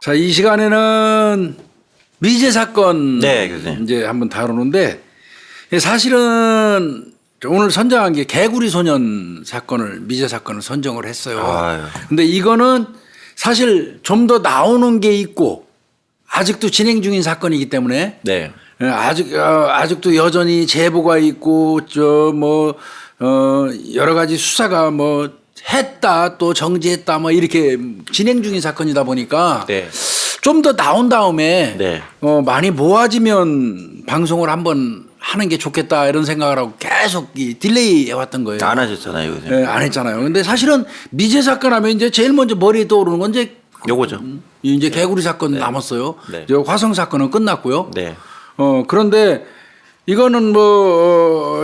자, 이 시간에는 미제 사건 네, 교수님. 이제 한번 다루는데 사실은 오늘 선정한 게 개구리 소년 사건을 미제 사건을 선정을 했어요. 아유. 근데 이거는 사실 좀 더 나오는 게 있고 아직도 진행 중인 사건이기 때문에 네. 아직도 여전히 제보가 있고 여러 가지 수사가 했다 또 정지했다 이렇게 진행 중인 사건이다 보니까 네. 좀 더 나온 다음에 네. 많이 모아지면 방송을 한번 하는 게 좋겠다 이런 생각을 하고 계속 딜레이 해왔던 거예요. 안 하셨잖아요, 요새. 네, 안 했잖아요. 근데 사실은 미제 사건 하면 이제 제일 먼저 머리에 떠오르는 건 요거죠. 이제 개구리 사건 남았어요. 네. 이제 화성 사건은 끝났고요. 네. 그런데 이거는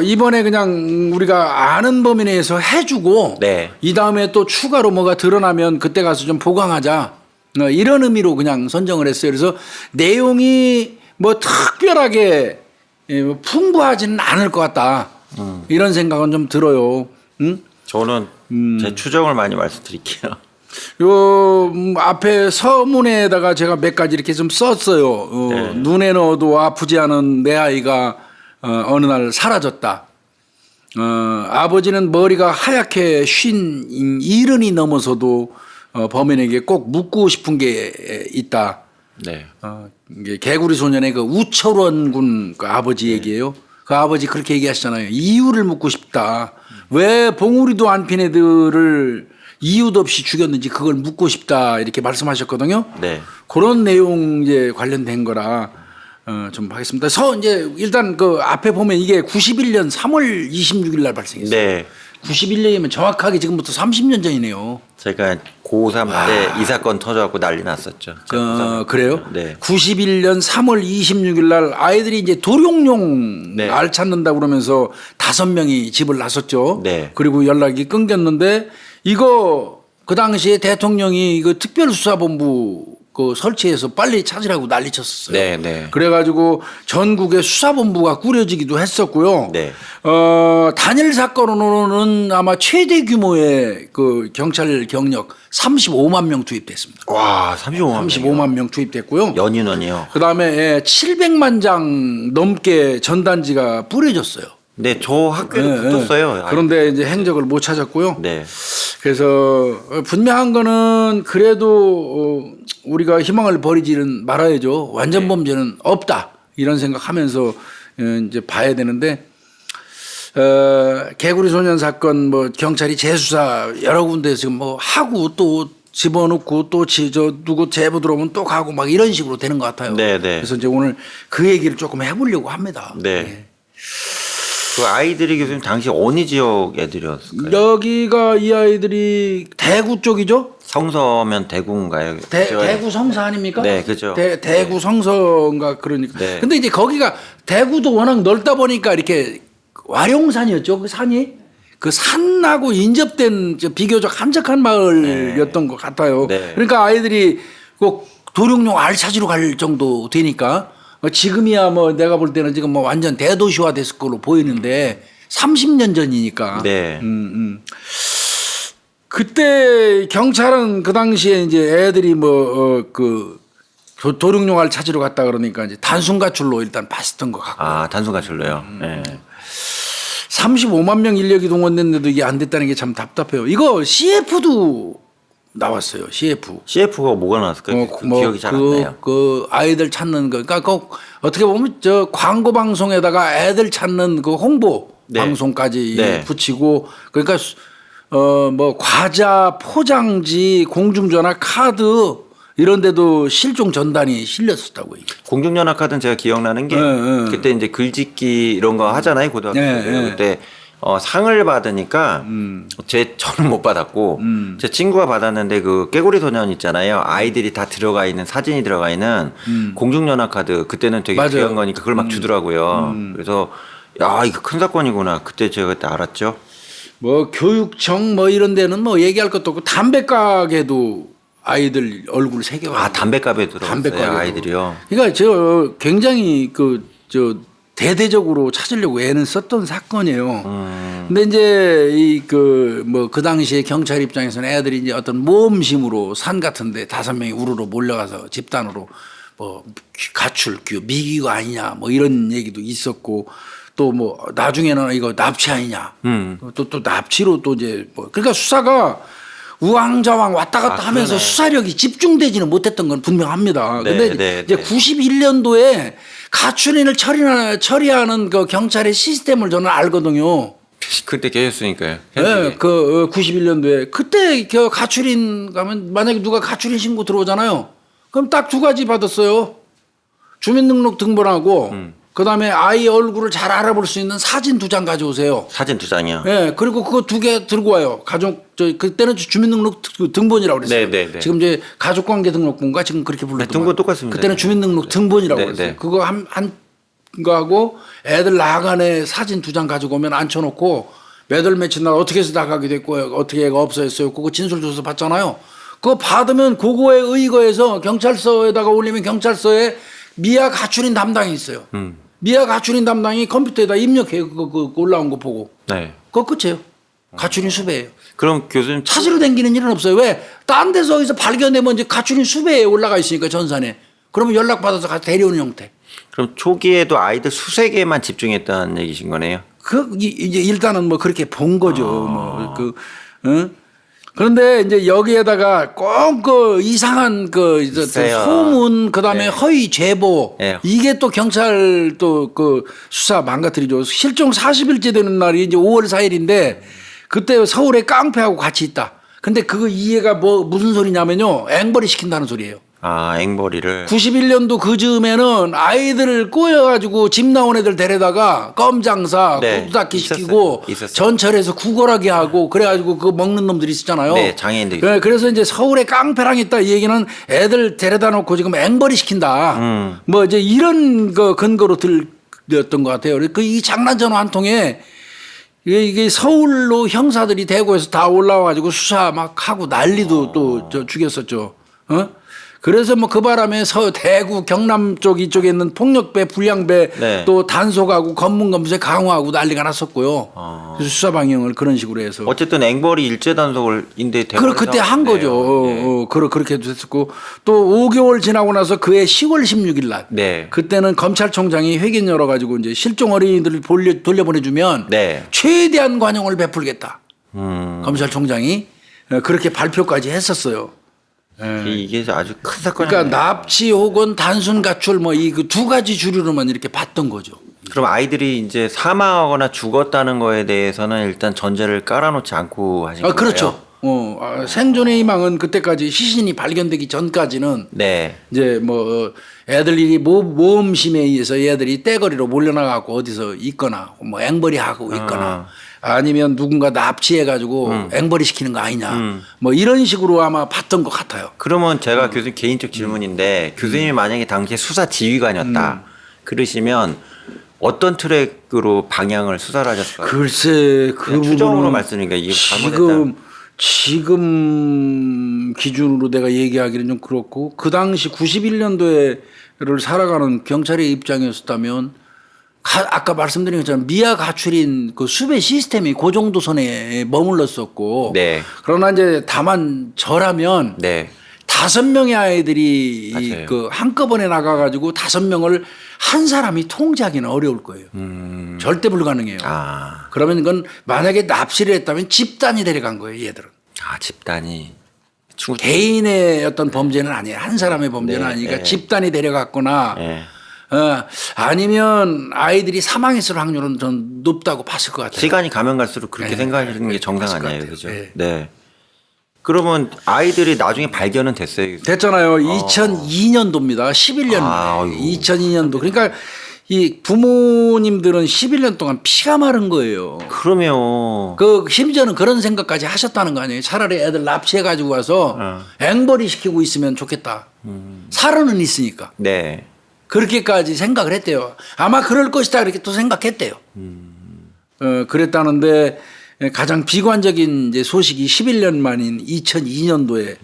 이번에 그냥 우리가 아는 범위 내에서 해주고 네. 이 다음에 또 추가로 뭐가 드러나면 그때 가서 좀 보강하자 이런 의미로 그냥 선정을 했어요. 그래서 내용이 특별하게 풍부하지는 않을 것 같다. 이런 생각은 좀 들어요. 응? 저는 제 추정을 많이 말씀드릴게요. 요 앞에 서문에다가 제가 몇 가지 이렇게 좀 썼어요. 네. 눈에 넣어도 아프지 않은 내 아이가 어느 날 사라졌다. 아버지는 머리가 하얗게 쉰 70이 넘어서도 범인에게 꼭 묻고 싶은 게 있다. 네. 이게 개구리 소년의 그 우철원 군 그 아버지 얘기예요. 그 아버지 그렇게 얘기하시잖아요. 이유를 묻고 싶다. 왜 봉우리도 안 핀 애들을 이유도 없이 죽였는지 그걸 묻고 싶다 이렇게 말씀하셨거든요. 네. 그런 내용 이제 관련된 거라 좀 하겠습니다. 이제 일단 그 앞에 보면 이게 91년 3월 26일 날 발생했어요. 네. 91년이면 정확하게 지금부터 30년 전이네요. 제가 고3 때 이 사건 터져갖고 난리 났었죠. 그래요? 네. 91년 3월 26일 날 아이들이 이제 도룡뇽 네. 알 찾는다고 그러면서 5명이 집을 나섰죠. 네. 그리고 연락이 끊겼는데 이거 그 당시에 대통령이 그 특별수사본부 그 설치해서 빨리 찾으라고 난리 쳤었어요. 네, 네. 그래가지고 전국에 수사본부가 꾸려지기도 했었고요. 네. 단일 사건으로는 아마 최대 규모의 그 경찰 경력 35만 명 투입됐습니다. 와, 35만. 35만 명 투입됐고요. 연인원이요. 그 다음에 700만 장 넘게 전단지가 뿌려졌어요. 네, 저 학교에 붙었어요. 그런데 이제 행적을 못 찾았고요. 네. 그래서 분명한 거는 그래도 우리가 희망을 버리지는 말아야죠. 완전 범죄는 없다. 이런 생각하면서 이제 봐야 되는데 개구리 소년 사건 경찰이 재수사 여러 군데 지금 하고 또 집어넣고 또 누구 제보 들어오면 또 가고 막 이런 식으로 되는 것 같아요. 네, 네. 그래서 이제 오늘 그 얘기를 조금 해보려고 합니다. 네. 그 아이들이 교수님 당시 어느 지역 애들이었을까요? 여기가 이 아이들이 대구 쪽이죠? 성서면 대구인가요? 대구 성서 아닙니까? 네, 그죠. 대구 성서인가 그러니까. 네. 근데 이제 거기가 대구도 워낙 넓다 보니까 이렇게 와룡산이었죠. 그 산이. 그 산하고 인접된 비교적 한적한 마을이었던 것 같아요. 네. 그러니까 아이들이 꼭 도룡뇽 알 찾으러 갈 정도 되니까 지금이야 내가 볼 때는 지금 완전 대도시화 됐을 걸로 보이는데 30년 전이니까. 네. 그때 경찰은 그 당시에 이제 애들이 도룡뇽 알 찾으러 갔다 그러니까 이제 단순 가출로 일단 봤었던 것 같고. 아, 단순 가출로요. 네. 35만 명 인력이 동원됐는데도 이게 안 됐다는 게 참 답답해요. 이거 CF도 나왔어요. CF가 뭐가 나왔을까요? 기억이 잘 안 나요. 그 아이들 찾는 거. 그러니까 어떻게 보면 광고 방송에다가 애들 찾는 그 홍보 네. 방송까지 네. 붙이고 그러니까 과자, 포장지, 공중전화, 카드 이런 데도 실종 전단이 실렸었다고. 공중전화 카드는 제가 기억나는 게 그때 이제 글짓기 이런 거 하잖아요. 고등학교 때. 그때 상을 받으니까 저는 못 받았고 제 친구가 받았는데 그 깨구리 소년 있잖아요. 아이들이 다 들어가 있는 사진이 들어가 있는 공중전화 카드 그때는 되게 맞아요. 귀한 거니까 그걸 막 주더라고요. 그래서 야 이거 큰 사건이구나. 그때 제가 그때 알았죠. 교육청 이런 데는 얘기할 것도 없고 담배 가게도 아이들 얼굴 새겨가지고. 아 담배값에 들어갔어요. 아이들이요. 그러니까 굉장히 대대적으로 찾으려고 애는 썼던 사건이에요. 근데 이제 이 그 뭐 그 당시에 경찰 입장에서는 애들이 이제 어떤 모험심으로 산 같은데 5명이 우르르 몰려가서 집단으로 뭐 가출, 미기가 아니냐 뭐 이런 얘기도 있었고 또 뭐 나중에는 이거 납치 아니냐 또 납치로 또 이제 뭐 그러니까 수사가 우왕좌왕 왔다 갔다 하면서 그러네. 수사력이 집중되지는 못했던 건 분명합니다. 네, 근데 네, 이제 네. 91년도에 가출인을 처리하는 그 경찰의 시스템을 저는 알거든요. 그때 계셨으니까요. 네, 그 91년도에 그때 그 가출인 가면 만약에 누가 가출인 신고 들어오잖아요. 그럼 딱 2가지 받았어요. 주민등록 등본하고 그다음에 아이 얼굴을 잘 알아볼 수 있는 사진 2장 가져오세요. 사진 2장이요. 예, 그리고 그거 2개 들고 와요. 그때는 주민등록 등본이라고 그랬어요. 네, 네, 네. 지금 이제 가족관계 등록본가 지금 그렇게 불렀던 등본 똑같습니다. 그때는 주민등록 등본이라고 네, 그랬어요. 네. 그거 한 거하고 애들 나간에 사진 2장 가지고 오면 앉혀놓고 몇월 며칠 날 어떻게 해서 나가게 됐고 어떻게 애가 없어졌어요. 그거 진술조서 받잖아요. 그거 받으면 그거에 의거해서 경찰서에다가 올리면 경찰서에 미아 가출인 담당이 있어요. 미아 가출인 담당이 컴퓨터에다 입력해요. 그거 올라온 거 보고. 네. 그거 끝이에요. 가출인 수배예요. 그럼 교수님 찾으러 다니는 일은 없어요. 왜? 딴 데서 어디서 발견되면 이제 가출인 수배에 올라가 있으니까 전산에. 그러면 연락받아서 가서 데려오는 형태. 그럼 초기에도 아이들 수색에만 집중했다는 얘기신 거네요. 이제 일단은 뭐 그렇게 본 거죠. 응? 그런데 이제 여기에다가 꼭 그 이상한 있어요. 소문 그다음에 네. 허위 제보 네. 이게 또 경찰 또 그 수사 망가뜨리죠. 실종 40일째 되는 날이 이제 5월 4일인데 그때 서울에 깡패하고 같이 있다. 근데 그거 이해가 무슨 소리냐면요. 앵벌이 시킨다는 소리예요. 아, 앵벌이를. 91년도 그 즈음에는 아이들을 꼬여가지고 집 나온 애들 데려다가 껌 장사, 네, 구두 닦기 시키고 있었어요. 전철에서 구걸하게 하고 그래가지고 그거 먹는 놈들이 있었잖아요. 네, 장애인들 네, 그래서 이제 서울에 깡패랑 있다 이 얘기는 애들 데려다 놓고 지금 앵벌이 시킨다. 뭐 이제 이런 거 근거로 들렸던 것 같아요. 그 이 장난전화 한 통에 이게 서울로 형사들이 대구에서 다 올라와가지고 수사 막 하고 난리도 또 죽였었죠. 그래서 뭐 그 바람에 대구 경남 이쪽에 있는 폭력배 불량배 네. 또 단속하고 검문검색 강화하고 난리가 났었고요. 그래서 수사 방향을 그런 식으로 해서 어쨌든 앵벌이 일제 단속을 인대 그때 한 거죠. 그렇게 됐었고 또 5개월 지나고 나서 그해 10월 16일 날 네. 그때는 검찰총장이 회견 열어가지고 이제 실종 어린이들을 돌려보내주면 네. 최대한 관용을 베풀겠다. 검찰총장이 그렇게 발표까지 했었어요. 이게 아주 큰 사건이에요. 그러니까 납치 혹은 단순 가출 뭐 이 그 2가지 주류로만 이렇게 봤던 거죠. 그럼 아이들이 이제 사망하거나 죽었다는 거에 대해서는 일단 전제를 깔아놓지 않고 하신 거예요? 그렇죠. 생존의 희망은 그때까지 시신이 발견되기 전까지는 네. 이제 뭐 애들이 모험심에 의해서 애들이 떼거리로 몰려나가고 어디서 있거나 뭐 앵벌이 하고 있거나 아니면 누군가 납치해가지고 앵벌이 시키는 거 아니냐 뭐 이런 식으로 아마 봤던 것 같아요. 그러면 제가 교수님 개인적 질문인데 교수님이 만약에 당시에 수사 지휘관이었다 그러시면 어떤 트랙으로 방향을 수사를 하셨어요? 글쎄 그 그냥 추정으로 부분은 말씀드리니까 이게 잘못했다. 지금 기준으로 내가 얘기하기는 좀 그렇고 그 당시 91년도에를 살아가는 경찰의 입장이었다면 아까 말씀드린 것처럼 미아 가출인 그 수배 시스템이 그 정도 선에 머물렀었고 네. 그러나 이제 다만 저라면 네. 5명의 아이들이 맞아요. 그 한꺼번에 나가가지고 5명을 한 사람이 통제하기는 어려울 거예요. 절대 불가능해요. 아, 그러면 이건 만약에 납치를 했다면 집단이 데려간 거예요, 얘들은. 집단이. 개인의 어떤 범죄는 아니에요. 한 사람의 범죄는 네, 아니니까 네. 집단이 데려갔거나 네. 아니면 아이들이 사망했을 확률은 전 높다고 봤을 것 같아요. 시간이 가면 갈수록 그렇게 네, 생각하시는 게 정상 그랬을 것 아니에요, 같아요. 그죠? 네. 네. 그러면 아이들이 나중에 발견은 됐어요. 됐잖아요. 2002년도입니다. 11년 아이고. 2002년도. 그러니까 이 부모님들은 11년 동안 피가 마른 거예요. 그러면 그 심지어는 그런 생각까지 하셨다는 거 아니에요. 차라리 애들 납치해 가지고 와서 앵벌이 시키고 있으면 좋겠다. 살아는 있으니까. 네. 그렇게까지 생각을 했대요. 아마 그럴 것이다 이렇게 또 생각했대요. 그랬다는데 가장 비관적인 이제 소식이 11년 만인 2002년도에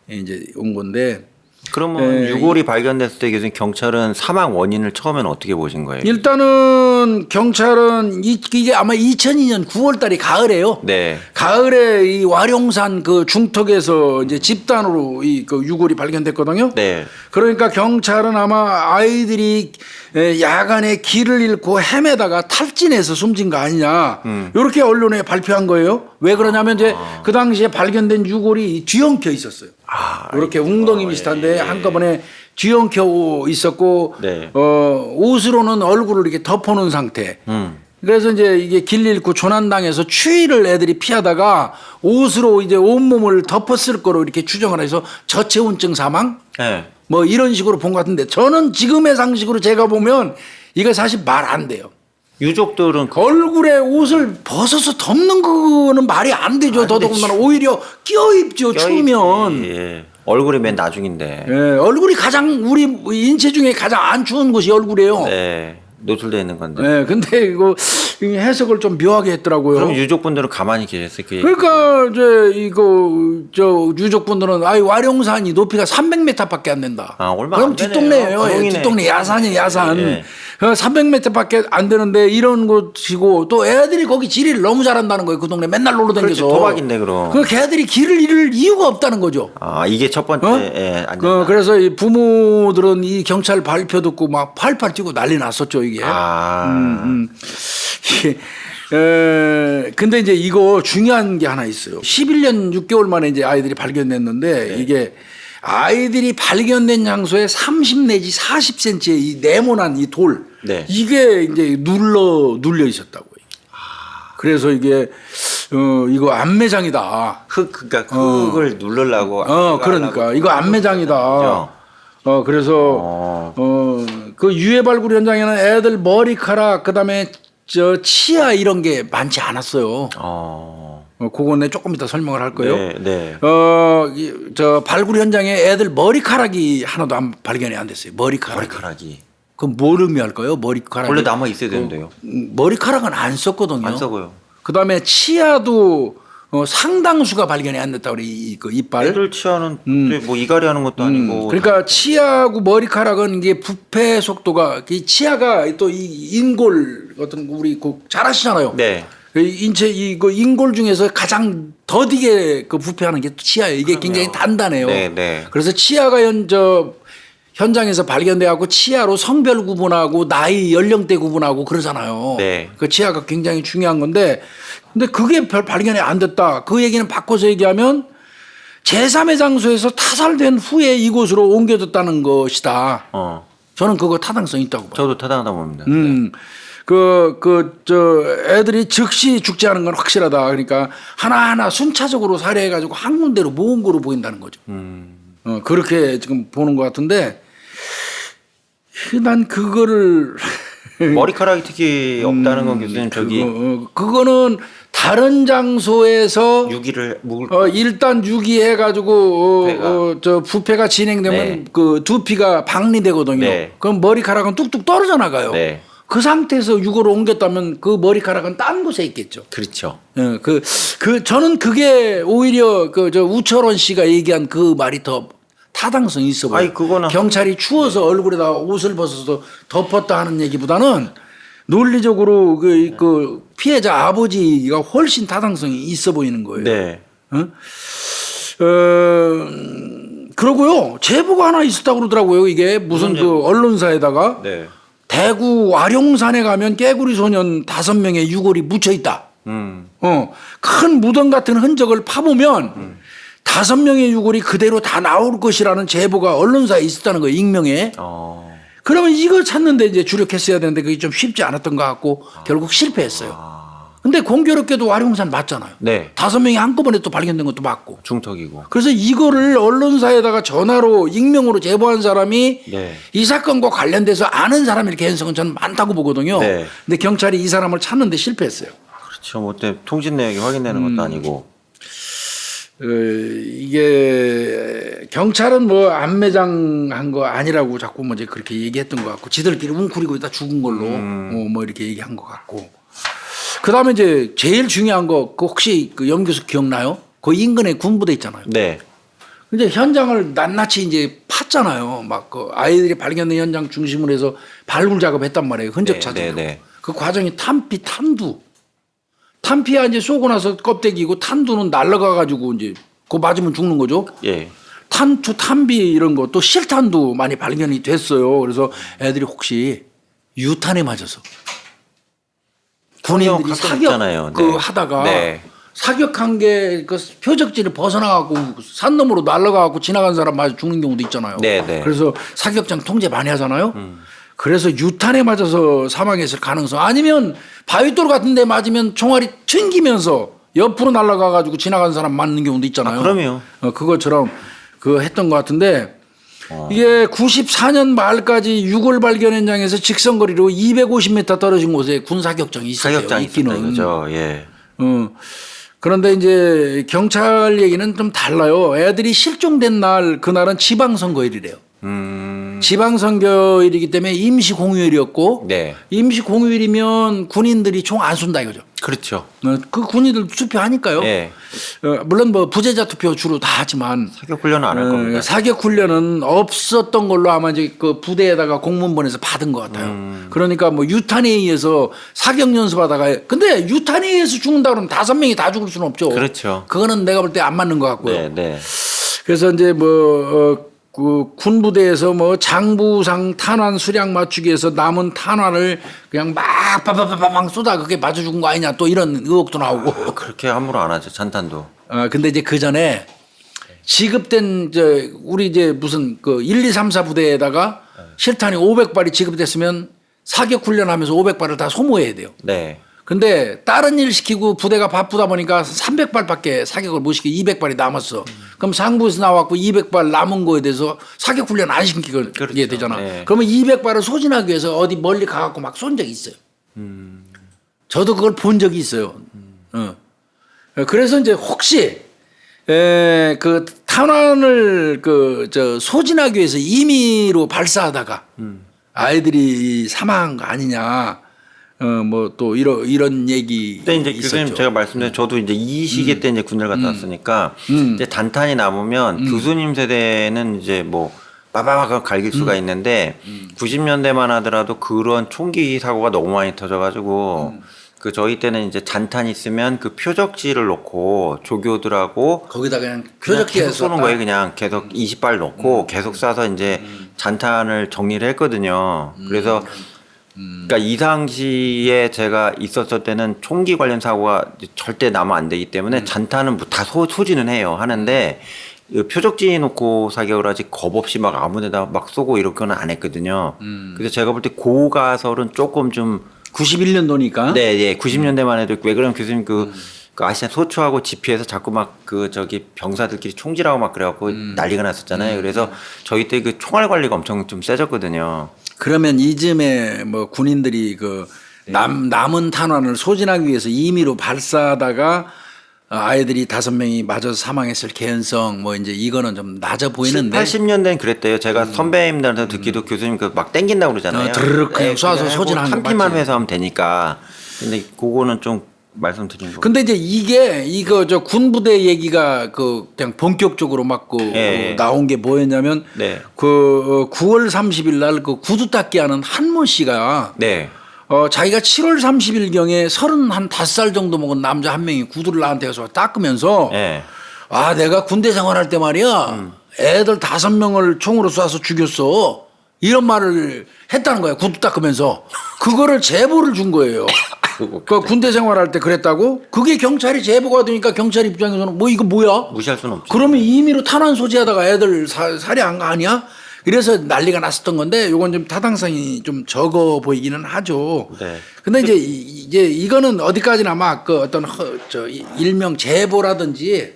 이제 온 건데 그러면 유골이 발견됐을 때 교수님 경찰은 사망 원인을 처음에는 어떻게 보신 거예요? 일단은 그러면 경찰은 이게 아마 2002년 9월달이 가을에요. 네. 가을에 이 와룡산 그 중턱에서 이제 집단으로 그 유골이 발견됐거든요. 네. 그러니까 경찰은 아마 아이들이 야간에 길을 잃고 헤매다가 탈진해서 숨진 거 아니냐. 이렇게 언론에 발표한 거예요. 왜 그러냐면 이제 그 당시에 발견된 유골이 뒤엉켜 있었어요. 이렇게 웅덩이 비슷한데 한꺼번에 뒤엉켜 있었고 네. 옷으로는 얼굴을 이렇게 덮어놓은 상태. 그래서 이제 이게 길 잃고 조난당해서 추위를 애들이 피하다가 옷으로 이제 온몸을 덮었을 거로 이렇게 추정을 해서 저체온증 사망? 네. 뭐 이런 식으로 본 것 같은데 저는 지금의 상식으로 제가 보면 이거 사실 말 안 돼요. 유족들은 얼굴에 옷을 벗어서 덮는 거는 말이 안 되죠. 더더군다나 오히려 껴입죠. 추우면. 예. 얼굴이 맨 나중인데. 예, 얼굴이 가장 우리 인체 중에 가장 안 추운 곳이 얼굴이에요. 네. 노출되어 있는 건데. 예, 근데 이거 해석을 좀 묘하게 했더라고요. 그럼 유족분들은 가만히 계셨어요. 그러니까 이제 이거 저 유족분들은 와룡산이 높이가 300m밖에 안 된다. 얼마 그럼 안 되네요. 뒷동네예요. 구릉이네. 뒷동네 야산이에요, 야산. 예. 300m밖에 안 되는데 이런 곳이고 또 애들이 거기 지리를 너무 잘한다는 거예요. 그 동네 맨날 놀러 그렇지, 다녀서. 도박인데 그럼. 그 걔들이 길을 잃을 이유가 없다는 거죠. 이게 첫 번째. 예, 그래서 이 부모들은 이 경찰 발표 듣고 막 팔팔 뛰고 난리 났었죠 이게. 근데 이제 이거 중요한 게 하나 있어요. 11년 6개월 만에 이제 아이들이 발견됐는데 이게 아이들이 발견된 장소에 30 내지 40cm의 이 네모난 이 돌. 네. 이게 이제 눌려 있었다고요. 그래서 이게 이거 안매장이다. 그러니까 흙을 누르려고. 그러니까 이거 안매장이다. 그래서 그 유해 발굴 현장에는 애들 머리카락 그다음에 저 치아 이런 게 많지 않았어요. 그건 내 조금 이따 설명을 할 거예요. 네. 저 발굴 현장에 애들 머리카락이 하나도 안 발견이 안 됐어요. 머리카락이. 그럼 뭘 의미할까요? 머리카락. 원래 남아 있어야 되는데요. 머리카락은 안 썼거든요. 안 썩어요. 그다음에 치아도 상당수가 발견이 안 됐다 우리 그 이빨. 애들 치아는 뭐 이갈이 하는 것도 아니고. 그러니까 치아하고 머리카락은 이게 부패 속도가 이 치아가 또 이 인골 어떤 우리 잘 아시잖아요. 네. 인체 이거 인골 중에서 가장 더디게 그 부패하는 게 치아예요. 이게 굉장히 단단해요. 네. 그래서 치아가 현장에서 발견돼 갖고 치아로 성별 구분하고 나이 연령대 구분하고 그러잖아요. 네. 그 치아가 굉장히 중요한 건데 근데 그게 별 발견이 안 됐다. 그 얘기는 바꿔서 얘기하면 제3의 장소에서 타살된 후에 이곳으로 옮겨졌다는 것이다. 저는 그거 타당성 있다고 봐요. 저도 타당하다 봅니다. 애들이 즉시 죽지 않은 건 확실하다. 그러니까 하나하나 순차적으로 살해해가지고 한 군데로 모은 거로 보인다는 거죠. 그렇게 지금 보는 것 같은데 난 그거를 머리카락이 특히 없다는 건 교수님 그거는 다른 장소에서 유기를 묵을 일단 유기해가지고 저 부패가 진행되면 그 두피가 박리되거든요. 네. 그럼 머리카락은 뚝뚝 떨어져 나가요. 네. 그 상태에서 유골을 옮겼다면 그 머리카락은 딴 곳에 있겠죠. 그렇죠. 저는 그게 오히려 저 우철원 씨가 얘기한 그 말이 더 타당성이 있어 보여요. 그거는 경찰이 추워서 얼굴에다 옷을 벗어서 덮었다 하는 얘기보다는 논리적으로 그 피해자 아버지가 훨씬 타당성이 있어 보이는 거예요. 네. 그러고요 제보가 하나 있었다고 그러더라고요. 이게 무슨 그 언론사에다가 네. 대구 와룡산에 가면 깨구리 소년 5명의 유골이 묻혀 있다. 큰 무덤 같은 흔적을 파보면 5명의 유골이 그대로 다 나올 것이라는 제보가 언론사에 있었다는 거예요. 익명에. 그러면 이걸 찾는데 이제 주력했어야 되는데 그게 좀 쉽지 않았던 것 같고 결국 실패했어요. 근데 공교롭게도 와룡산 맞잖아요. 네. 5명이 한꺼번에 또 발견된 것도 맞고. 중턱이고. 그래서 이거를 언론사에다가 전화로 익명으로 제보한 사람이 이 사건과 관련돼서 아는 사람일 개연성은 저는 많다고 보거든요. 네. 근데 경찰이 이 사람을 찾는데 실패했어요. 그렇죠. 뭐 통신 내역이 확인되는 것도 아니고. 이게 경찰은 뭐 안매장한 거 아니라고 자꾸 뭐 이제 그렇게 얘기했던 것 같고 지들끼리 웅크리고 있다 죽은 걸로 뭐 이렇게 얘기한 것 같고 그다음에 이제 제일 중요한 거 혹시 그 염 교수 기억나요? 그 인근에 군부대 있잖아요. 네. 근데 현장을 낱낱이 이제 팠잖아요. 막 그 아이들이 발견된 현장 중심으로 해서 발굴 작업했단 말이에요. 흔적 찾으려고. 그 과정이 탄피, 탄두. 탄피야 이제 쏘고 나서 껍데기고 탄두는 날아가 가지고 이제 그거 맞으면 죽는 거죠. 예. 탄투, 탄비 이런 거 또 실탄도 많이 발견이 됐어요. 그래서 애들이 혹시 유탄에 맞아서 군인들이 사격 네. 하다가 네. 사격한 게 그 표적지를 벗어나가고 산 너머로 날아가고 지나간 사람 맞아 죽는 경우도 있잖아요. 네, 네. 그래서 사격장 통제 많이 하잖아요. 그래서 유탄에 맞아서 사망했을 가능성 아니면 바위돌 같은 데 맞으면 총알이 튕기면서 옆으로 날아가 가지고 지나간 사람 맞는 경우도 있잖아요. 그럼요. 그것처럼 그 했던 것 같은데 이게 94년 말까지 유골 발견 현장에서 직선거리로 250m 떨어진 곳에 군 사격장이 있었대요. 사격장이 있었다 이거죠. 예. 그런데 이제 경찰 얘기는 좀 달라요. 애들이 실종된 날 그날은 지방선거일이래요. 지방선거일이기 때문에 임시 공휴일이었고 네. 임시 공휴일이면 군인들이 총 안 쏜다 이거죠. 그렇죠. 그 군인들 투표하니까요. 예. 물론 뭐 부재자 투표 주로 다 하지만 사격 훈련은 안 할 겁니다. 사격 훈련은 없었던 걸로 아마 이제 그 부대에다가 공문 보내서 받은 것 같아요. 그러니까 뭐 유탄에 의해서 사격 연습하다가 근데 유탄에 의해서 죽는다 그러면 5명이 다 죽을 수는 없죠. 그렇죠. 그거는 내가 볼 때 안 맞는 것 같고요. 네, 네. 그래서 이제 그 군부대에서 뭐 장부상 탄환 수량 맞추기에서 남은 탄환을 그냥 막 빠바바바방 쏟아 그게 맞아 죽은 거 아니냐 또 이런 의혹도 나오고. 그렇게 함부로 안 하죠. 잔탄도. 근데 이제 그 전에 지급된 우리 이제 무슨 그 1, 2, 3, 4 부대에다가 실탄이 500발이 지급됐으면 사격 훈련하면서 500발을 다 소모해야 돼요. 네. 근데 다른 일 시키고 부대가 바쁘다 보니까 300발밖에 사격을 못 시키고 200발이 남았어. 그럼 상부에서 나왔고 200발 남은 거에 대해서 사격 훈련 안 시키게 그렇죠. 되잖아. 네. 그러면 200발을 소진하기 위해서 어디 멀리 가갖고 막 쏜 적이 있어요. 저도 그걸 본 적이 있어요. 그래서 이제 혹시 그 탄환을 소진하기 위해서 임의로 발사하다가 아이들이 사망한 거 아니냐. 뭐 또 이런 얘기. 근데 이제 있었죠. 교수님 제가 말씀드린 저도 이제 이 시기 때 이제 군대를 갔다 왔으니까 이제 단탄이 남으면 교수님 세대는 이제 뭐 빠바바가 갈길 수가 있는데 90년대만 하더라도 그런 총기 사고가 너무 많이 터져가지고 그 저희 때는 이제 잔탄 있으면 그 표적지를 놓고 조교들하고 거기다 그냥 계속 표적기에서 쏘는 거예요. 그냥 계속 20발 넣고 계속 쏴서 이제 잔탄을 정리를 했거든요. 그래서 그러니까 이 당시에 제가 있었을 때는 총기 관련 사고가 절대 나면 안 되기 때문에 잔탄은 다 소지는 해요. 하는데 표적지 놓고 사격을 하지 겁 없이 막 아무데나 막 쏘고 이렇게는 안 했거든요. 그래서 제가 볼 때 고가설은 조금 좀 91년도니까. 네, 예. 90년대만 해도 왜 그러면 교수님 그 아시아 소초하고 지피에서 자꾸 막 병사들끼리 총질하고 막 그래갖고 난리가 났었잖아요. 그래서 저희 때 그 총알 관리가 엄청 좀 세졌거든요. 그러면 이쯤에 뭐 군인들이 남은 탄환을 소진하기 위해서 임의로 발사하다가 아이들이 5명이 맞아서 사망했을 개연성 뭐 이제 이거는 좀 낮아 보이는데. 80년대는 그랬대요. 제가 선배님들한테 듣기도 교수님 막 땡긴다고 그러잖아요. 드르륵 그냥 쏴서 소진하는 거 탄피만 맞지. 회수하면 되니까. 근데 그거는 좀 말씀드린 거. 근데 이제 이거 군부대 얘기가 그냥 본격적으로 나온 게 뭐였냐면 네. 9월 30일 날 그 구두 닦기 하는 한모 씨가 네. 자기가 7월 30일경에 35살 정도 먹은 남자 한 명이 구두를 나한테 가서 닦으면서 네. 내가 군대 생활할 때 말이야 애들 5명을 총으로 쏴서 죽였어 이런 말을 했다는 거야. 구두 닦으면서 그거를 제보를 준 거예요. 그 군대 생활할 때 그랬다고? 그게 경찰이 제보가 되니까 경찰 입장에서는 뭐 이거 뭐야? 무시할 수는 없죠. 그러면 임의로 탄환 소지하다가 애들 살해한 거 아니야? 이래서 난리가 났었던 건데 요건 좀 타당성이 좀 적어 보이기는 하죠. 네. 근데 이제 이거는 어디까지나 막 그 어떤 일명 제보라든지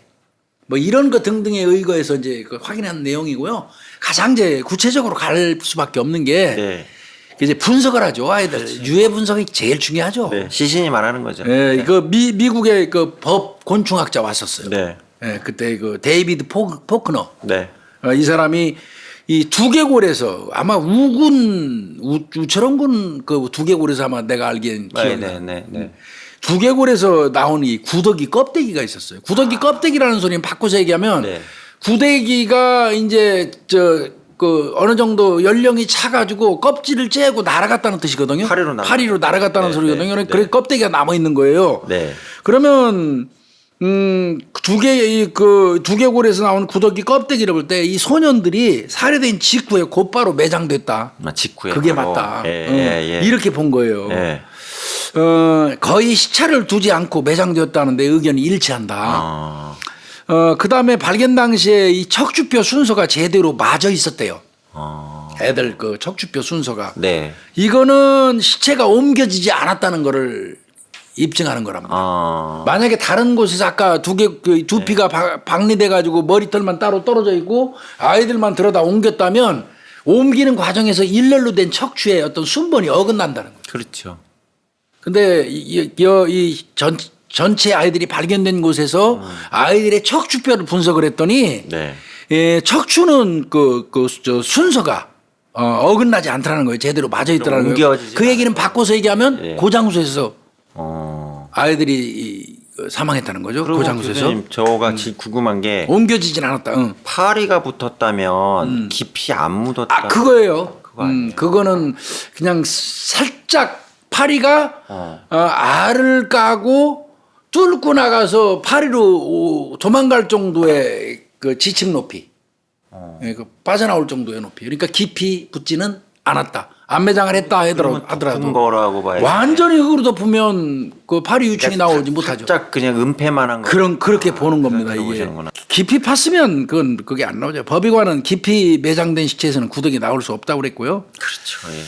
뭐 이런 거 등등에 의거해서 이제 확인한 내용이고요. 가장 이제 구체적으로 갈 수밖에 없는 게 네. 이제 분석을 하죠. 아이들 유해 분석이 제일 중요하죠. 네. 시신이 말하는 거죠. 예, 그 미국의 그 법 곤충학자 왔었어요. 네. 예, 그때 그 데이비드 포크너. 네. 이 사람이 이 두개골에서 아마 우철원군 그 두개골에서 아마 내가 알기엔 기억나. 네. 두개골에서 나온 이 구더기 껍데기가 있었어요. 구더기 껍데기라는 소리는 바꿔서 얘기하면 네. 구더기가 이제 그 어느 정도 연령이 차가지고 껍질을 째고 날아갔다는 뜻이거든요. 파리로 날아갔다는 네, 소리거든요. 네, 그래 껍데기가 남아 있는 거예요. 네. 그러면 두개골에서 나온 구더기 껍데기를 볼 때 이 소년들이 살해된 직후에 곧바로 매장됐다. 직후에 그게 바로. 맞다. 예. 이렇게 본 거예요. 예. 거의 시차를 두지 않고 매장되었다는데 의견이 일치한다. 그 다음에 발견 당시에 이 척추뼈 순서가 제대로 맞아 있었대요. 애들 그 척추뼈 순서가. 네. 이거는 시체가 옮겨지지 않았다는 거를 입증하는 거랍니다. 만약에 다른 곳에서 아까 두피가 박리돼 가지고 머리털만 따로 떨어져 있고 아이들만 들어다 옮겼다면 옮기는 과정에서 일렬로 된 척추의 어떤 순번이 어긋난다는 거죠. 그렇죠. 근데 전체 아이들이 발견된 곳에서 아이들의 척추뼈를 분석을 했더니 네. 예, 척추는 저 순서가 어긋나지 않더라는 거예요. 제대로 맞아 있더라는 거예요. 그 얘기는 바꿔서 얘기하면 예. 고장소에서 아이들이 사망했다는 거죠. 고장소에서. 교수님, 저가 궁금한 게 옮겨지진 않았다. 응. 파리가 붙었다면 깊이 안 묻었다. 그거예요. 그거 아니에요? 그거는 그냥 살짝 파리가 알을 까고 뚫고 나가서 파리로 도망갈 정도의 그 지침 높이, 예, 그 빠져나올 정도의 높이. 그러니까 깊이 붙지는 않았다. 안매장을 했다 하더라도 거라고 봐야지. 완전히 흙으로 덮으면 그 파리 유충이 나오지 못하죠. 살짝 그냥 은폐만한 거. 그렇게 보는 겁니다. 이게 보시는구나. 깊이 팠으면 그게 안 나오죠. 법의관은 깊이 매장된 시체에서는 구더기 나올 수 없다고 그랬고요. 그렇죠. 예.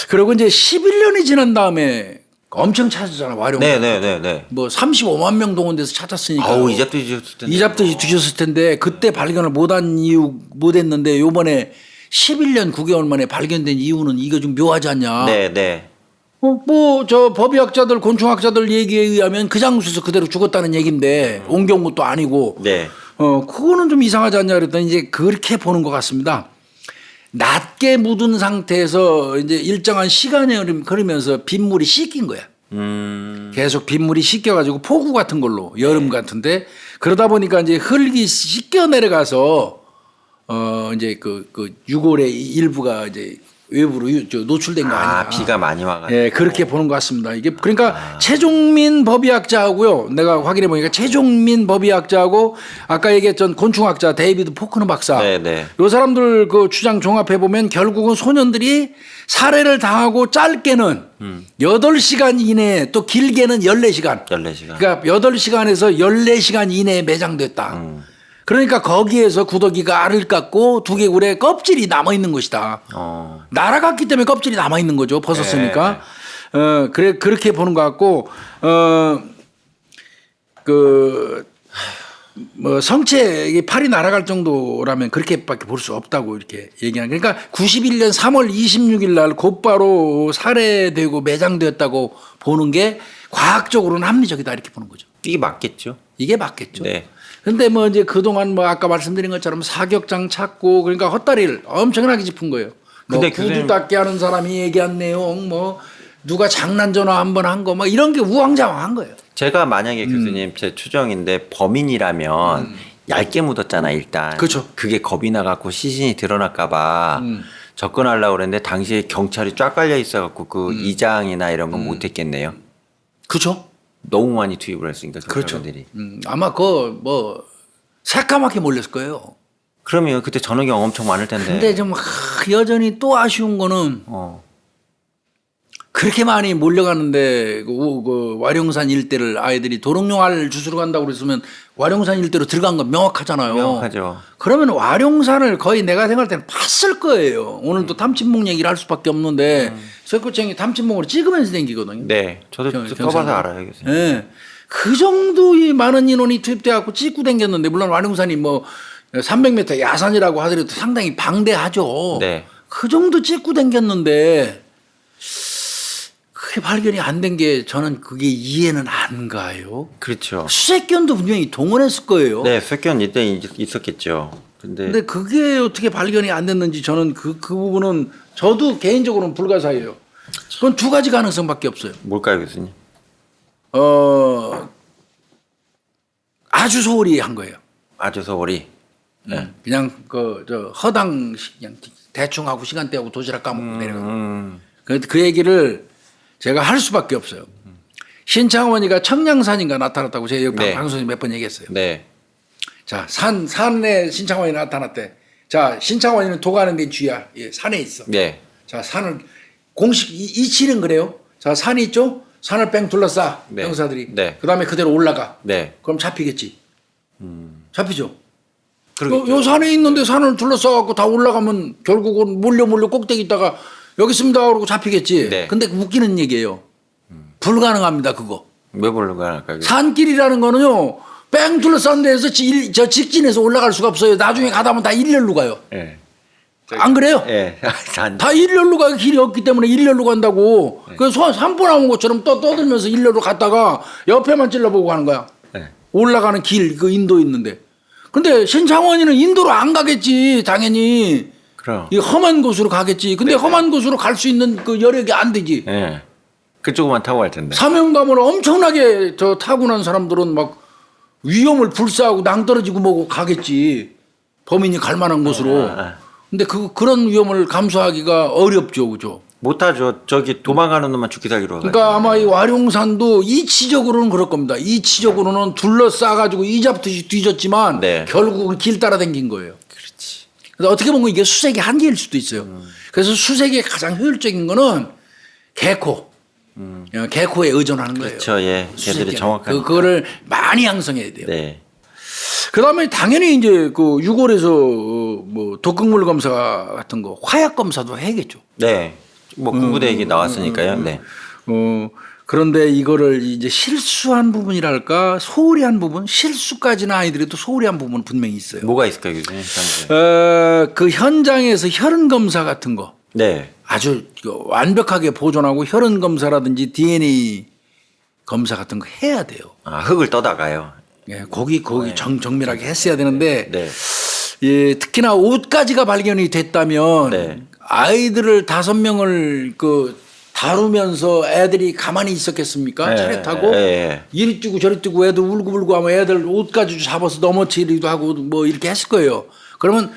그리고 이제 11년이 지난 다음에 엄청 찾았잖아 와룡. 네. 뭐 35만 명 동원돼서 찾았으니까. 아우 이잡듯이 뒤졌을 텐데. 이잡듯이 뒤졌을 텐데 그때 발견을 못했는데 요번에 11년 9개월 만에 발견된 이유는 이거 좀 묘하지 않냐. 네. 뭐 저 법의학자들 곤충학자들 얘기에 의하면 그 장소에서 그대로 죽었다는 얘기인데 옮겨온 것도 아니고. 네. 그거는 좀 이상하지 않냐 그랬더니 이제 그렇게 보는 것 같습니다. 낮게 묻은 상태에서 이제 일정한 시간이 흐르면서 빗물이 씻긴 거야. 계속 빗물이 씻겨가지고 폭우 같은 걸로 여름 같은데 그러다 보니까 이제 흙이 씻겨 내려가서 이제 그 유골의 일부가 이제 외부로 노출된 거 아니야. 비가 많이 와가지고. 예, 그렇게 보는 것 같습니다. 이게 그러니까 최종민 법의학자하고요. 내가 확인해 보니까 최종민 법의학자하고 아까 얘기했던 곤충학자 데이비드 포크너 박사. 네. 요 사람들 그 주장 종합해 보면 결국은 소년들이 살해를 당하고 짧게는 8시간 이내에 또 길게는 14시간. 14시간. 그러니까 8시간에서 14시간 이내에 매장됐다. 그러니까 거기에서 구더기가 알을 깎고 두개골에 껍질이 남아 있는 것이다. 날아갔기 때문에 껍질이 남아 있는 거죠. 벗었으니까. 그렇게 보는 것 같고 뭐 성체 팔이 날아갈 정도라면 그렇게밖에 볼 수 없다고 이렇게 얘기하는. 그러니까 91년 3월 26일 날 곧바로 살해되고 매장되었다고 보는 게 과학적으로는 합리적이다 이렇게 보는 거죠. 이게 맞겠죠. 이게 맞겠죠. 네. 근데 뭐 이제 그동안 뭐 아까 말씀드린 것처럼 사격장 찾고 그러니까 헛다리를 엄청나게 짚은 거예요. 뭐 근데 구두 교수님- 닦기 하는 사람이 얘기한 내용 뭐 누가 장난 전화 한 번 한 거 뭐 이런 게 우왕좌왕한 거예요. 제가 만약에 교수님 제 추정인데 범인이라면 얇게 묻었잖아 일단. 그렇죠. 그게 겁이 나갖고 시신이 드러날까봐 접근하려고 그랬는데 당시에 경찰이 쫙 깔려 있어갖고 그 이장이나 이런 건 못했겠네요. 그렇죠. 너무 많이 투입을 했으니까 그렇죠. 경찰관들이. 아마 그 뭐 새까맣게 몰렸을 거예요. 그러면 그때 전화경 엄청 많을 텐데. 근데 좀 여전히 또 아쉬운 거는 그렇게 많이 몰려가는데 그 와룡산 일대를 아이들이 도롱뇽알 주스러 간다고 그랬으면 와룡산 일대로 들어간 건 명확하잖아요. 명확하죠. 그러면 와룡산을 거의 내가 생각할 때는 봤을 거예요. 오늘 또 탐침봉 얘기를 할 수밖에 없는데 석구청이 탐침봉으로 찍으면서 댕기거든요. 네, 저도 써봐서 알아요, 교수님. 네. 그 정도의 많은 인원이 투입돼 갖고 찍고 댕겼는데 물론 와룡산이 뭐 300m 야산이라고 하더라도 상당히 방대하죠. 네. 그 정도 찍고 댕겼는데 그게 발견이 안 된 게 저는 그게 이해는 안 가요. 그렇죠. 수색견도 분명히 동원했을 거예요. 네, 석견 이때 있었겠죠. 근데 그게 어떻게 발견이 안 됐는지 저는 그 부분은 저도 개인적으로는 불가사의해요. 그건 두 가지 가능성밖에 없어요. 뭘까요, 교수님? 아주 소홀히 한 거예요. 아주 소홀히. 그냥 그 저 허당 그냥 대충 하고 시간대하고 도시락 까먹고 내려가. 그 얘기를 제가 할 수밖에 없어요. 신창원이가 청량산인가 나타났다고 제가 여기 네. 방송에 몇 번 얘기했어요. 네. 자, 산에 신창원이 나타났대. 자, 신창원이는 도가는 데 쥐야. 예, 산에 있어. 네. 자, 산을 공식 이치는 그래요. 자, 산이 있죠. 산을 뺑 둘러싸 네. 병사들이. 네. 그다음에 그대로 올라가. 네. 그럼 잡히겠지. 잡히죠. 그러겠죠. 요 산에 있는데 산을 둘러싸갖고 다 올라가면 결국은 몰려 꼭대기 있다가 여기 있습니다 그러고 잡히겠지. 네. 근데 웃기는 얘기예요. 불가능합니다 그거. 왜 불가능할까요? 산길이라는 거는요. 뺑 둘러싼 데에서 저 직진해서 올라갈 수가 없어요. 나중에 가다 보면 다 일렬로 가요. 네. 안 그래요? 예. 다 일렬로 갈 길이 없기 때문에 일렬로 간다고. 그래서 산보 나온 것처럼 떠들면서 일렬로 갔다가 옆에만 찔러보고 가는 거야. 네. 올라가는 길, 그 인도 있는데. 근데 신창원이는 인도로 안 가겠지, 당연히. 그럼. 이 험한 곳으로 가겠지. 근데 험한 곳으로 갈 수 있는 그 여력이 안 되지. 예. 그쪽만 타고 갈 텐데. 사명감을 엄청나게 저 타고난 사람들은 막 위험을 불사하고 낭떠러지고 뭐고 가겠지. 범인이 갈 만한 곳으로. 근데 그런 위험을 감수하기가 어렵죠, 그죠? 못하죠. 저기 도망가는 놈만 죽기 살기로. 그러니까 아마 이 와룡산도 이치적으로는 그럴 겁니다. 이치적으로는 둘러싸가지고 이잡듯이 뒤졌지만 네. 결국은 길 따라 댕긴 거예요. 그렇지. 그래서 어떻게 보면 이게 수색의 한계일 수도 있어요. 그래서 수색의 가장 효율적인 거는 개코. 개코에 의존하는 거예요. 그렇죠. 예. 걔들이 정확한. 그거를 많이 양성해야 돼요. 네. 그다음에 당연히 이제 그 유골에서 뭐 독극물 검사 같은 거 화약 검사도 해야겠죠. 네. 뭐 군부대 얘기 나왔으니까요. 네. 그런데 이거를 이제 실수한 부분이랄까 소홀히 한 부분 실수까지는 아니더라도 소홀히 한 부분은 분명히 있어요. 뭐가 있을까요, 교수님? 그 현장에서 혈흔 검사 같은 거 네. 아주 완벽하게 보존하고 혈흔 검사라든지 DNA 검사 같은 거 해야 돼요. 아, 흙을 떠다가요. 예, 거기 정밀하게 했어야 되는데 네. 예, 특히나 옷가지가 발견이 됐다면 네. 아이들을 5명을 그 다루면서 애들이 가만히 있었겠습니까? 차례 타고 이리 뛰고 저리 뛰고 애들 울고불고 하면 애들 옷가지 잡아서 넘어뜨리기도 하고 뭐 이렇게 했을 거예요. 그러면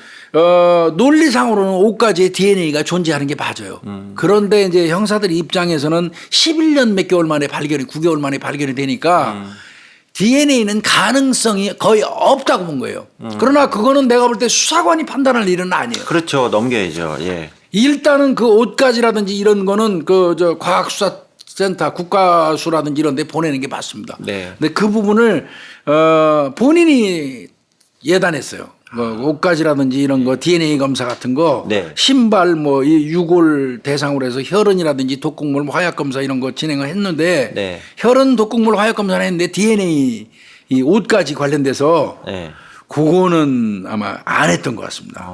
논리상으로는 옷가지에 DNA가 존재하는 게 맞아요. 그런데 이제 형사들 입장에서는 11년 몇 개월 만에 발견이 9개월 만에 발견이 되니까 DNA는 가능성이 거의 없다고 본 거예요. 그러나 그거는 내가 볼 때 수사관이 판단할 일은 아니에요. 그렇죠. 넘겨야죠. 예. 일단은 그 옷가지라든지 이런 거는 그 저 과학수사센터 국가수라든지 이런 데 보내는 게 맞습니다. 네. 근데 그 부분을 본인이 예단했어요. 뭐 옷가지라든지 이런 거 DNA 검사 같은 거 네. 신발 뭐 이 유골 대상으로 해서 혈흔이라든지 독극물 화약 검사 이런 거 진행을 했는데 네. 혈흔 독극물 화약 검사를 했는데 DNA 이 옷가지 관련돼서 네. 그거는 아마 안 했던 것 같습니다.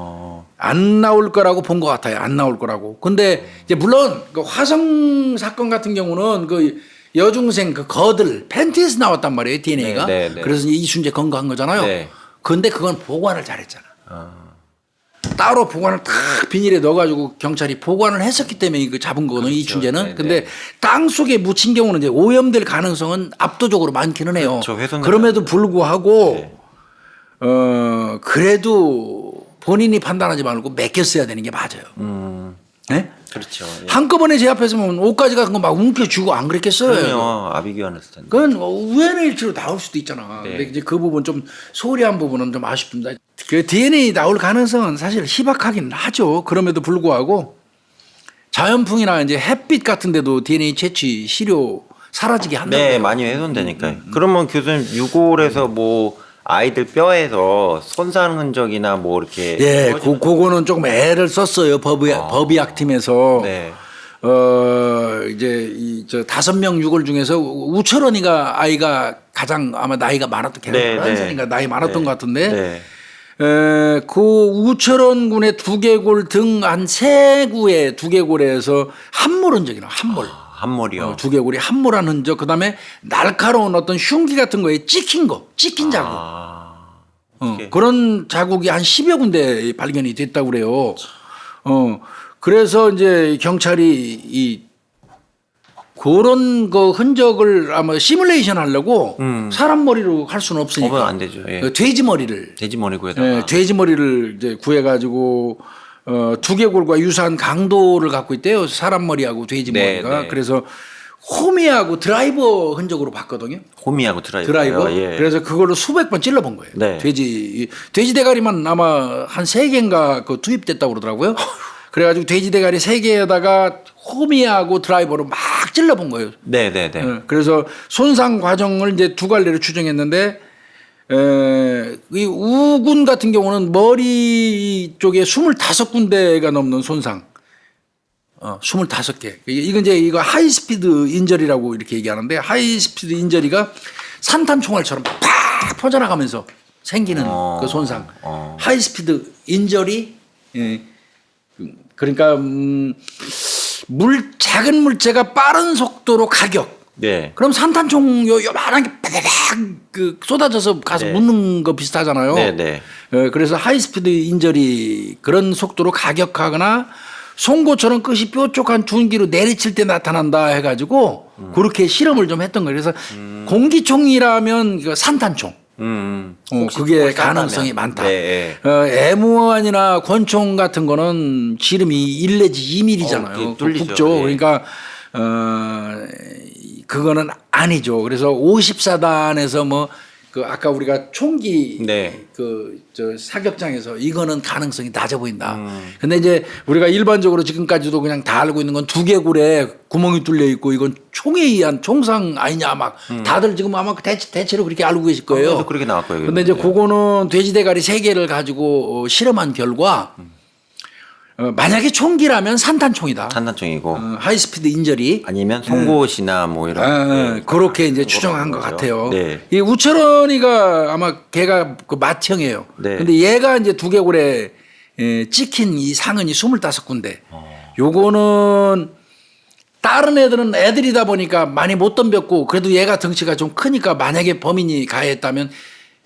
안 나올 거라고 본 것 같아요. 안 나올 거라고. 근데 이제 물론 그 화성 사건 같은 경우는 그 여중생 그 거들 팬티에서 나왔단 말이에요. DNA가. 네, 네, 네. 그래서 이제 이순재 건강한 거잖아요. 네. 근데 그건 보관을 잘했잖아. 따로 보관을 탁 비닐에 넣어가지고 경찰이 보관을 했었기 때문에 이거 잡은 거거든요. 이춘재는. 네, 근데 네. 땅 속에 묻힌 경우는 이제 오염될 가능성은 압도적으로 많기는 해요. 그렇죠. 훼손 그럼에도 불구하고 네. 그래도 본인이 판단하지 말고 맡겼어야 되는 게 맞아요. 네? 그렇죠. 예. 한꺼번에 제 앞에서 보면 옷까지 같은 거 막 움켜쥐고 안 그랬겠어요. 그럼요. 아비규환했을 텐데. 그건 우연의 일치로 나올 수도 있잖아. 네. 근데 이제 그 부분 좀 소홀히한 부분은 좀 아쉽습니다. 그 DNA 나올 가능성은 사실 희박하긴 하죠. 그럼에도 불구하고 자연풍이나 이제 햇빛 같은 데도 DNA 채취, 시료 사라지게 한다고. 네, 많이 훼손되니까요. 그러면 교수님 유골에서 뭐 아이들 뼈에서 손상 흔적이나 뭐 이렇게 예, 그거는 조금 애를 썼어요. 법의학 팀에서. 네. 이제 저 5명 유골 중에서 우철원이가 아이가 가장 아마 나이가 많았던 걔가 네, 11살인가 네. 나이 많았던 네. 것 같은데 네. 그 우철원 군의 두개골 등 한 3구의 두개골에서 함몰 흔적이 나와. 함몰. 한머리요. 두개골이 함몰한 흔적, 그다음에 날카로운 어떤 흉기 같은 거에 찍힌 자국. 그런 자국이 한 10여 군데 발견이 됐다고 그래요. 그래서 이제 경찰이 그 그런 그 흔적을 아마 시뮬레이션 하려고 사람 머리로 할 수는 없으니까 안 되죠. 예. 그 돼지 머리를 돼지머리구에다가 돼지 머리를 이제 구해가지고 두개골과 유사한 강도를 갖고 있대요. 사람 머리하고 돼지 네, 머리가. 네. 그래서 호미하고 드라이버 흔적으로 봤거든요. 호미하고 드라이버. 예. 그래서 그걸로 수백 번 찔러본 거예요. 네. 돼지 대가리만 아마 한 3개인가 그 투입됐다고 그러더라고요. 그래가지고 돼지 대가리 3개에다가 호미하고 드라이버로 막 찔러본 거예요. 네네네. 그래서 손상 과정을 이제 두 갈래로 추정했는데 이 우군 같은 경우는 머리 쪽에 25군데가 넘는 손상. 25개. 이건 이제 이거 하이스피드 인저리라고 이렇게 얘기하는데 하이스피드 인저리가 산탄 총알처럼 팍 퍼져나가면서 생기는 그 손상. 하이스피드 인저리. 예. 그러니까 작은 물체가 빠른 속도로 가격. 네. 그럼 산탄총 요만한 게 빠바박 그 쏟아져서 가서 네. 묻는 거 비슷하잖아요. 네네. 그래서 하이스피드 인저리 그런 속도로 가격하거나 송곳처럼 끝이 뾰족한 둔기로 내리칠 때 나타난다 해가지고 그렇게 실험을 좀 했던 거예요. 그래서 공기총이라면 이거 산탄총. 그게 가능성이 많다. 네. M1이나 권총 같은 거는 지름이 1 내지 2mm잖아요. 뚫리죠. 굵죠. 예. 그러니까 그거는 아니죠. 그래서 54단에서 뭐 그 아까 우리가 총기 네. 저 사격장에서 이거는 가능성이 낮아 보인다. 근데 이제 우리가 일반적으로 지금까지도 그냥 다 알고 있는 건 두개골에 구멍이 뚫려 있고 이건 총에 의한 총상 아니냐 막 다들 지금 아마 대체로 그렇게 알고 계실 거예요. 그렇게 나왔고요. 근데 이제 그거는 돼지 대가리 3개를 가지고 실험한 결과 만약에 총기라면 산탄총이다. 산탄총이고 하이스피드 인저리 아니면 송곳이나 뭐 이런 그렇게 이제 추정한 것 같아요. 네. 이 우철원이가 아마 걔가 그 맏형이에요. 네. 근데 얘가 이제 두개골에 찍힌 이 상흔이 25군데. 요거는 다른 애들이다 보니까 많이 못 덤볐고 그래도 얘가 덩치가 좀 크니까 만약에 범인이 가해했다면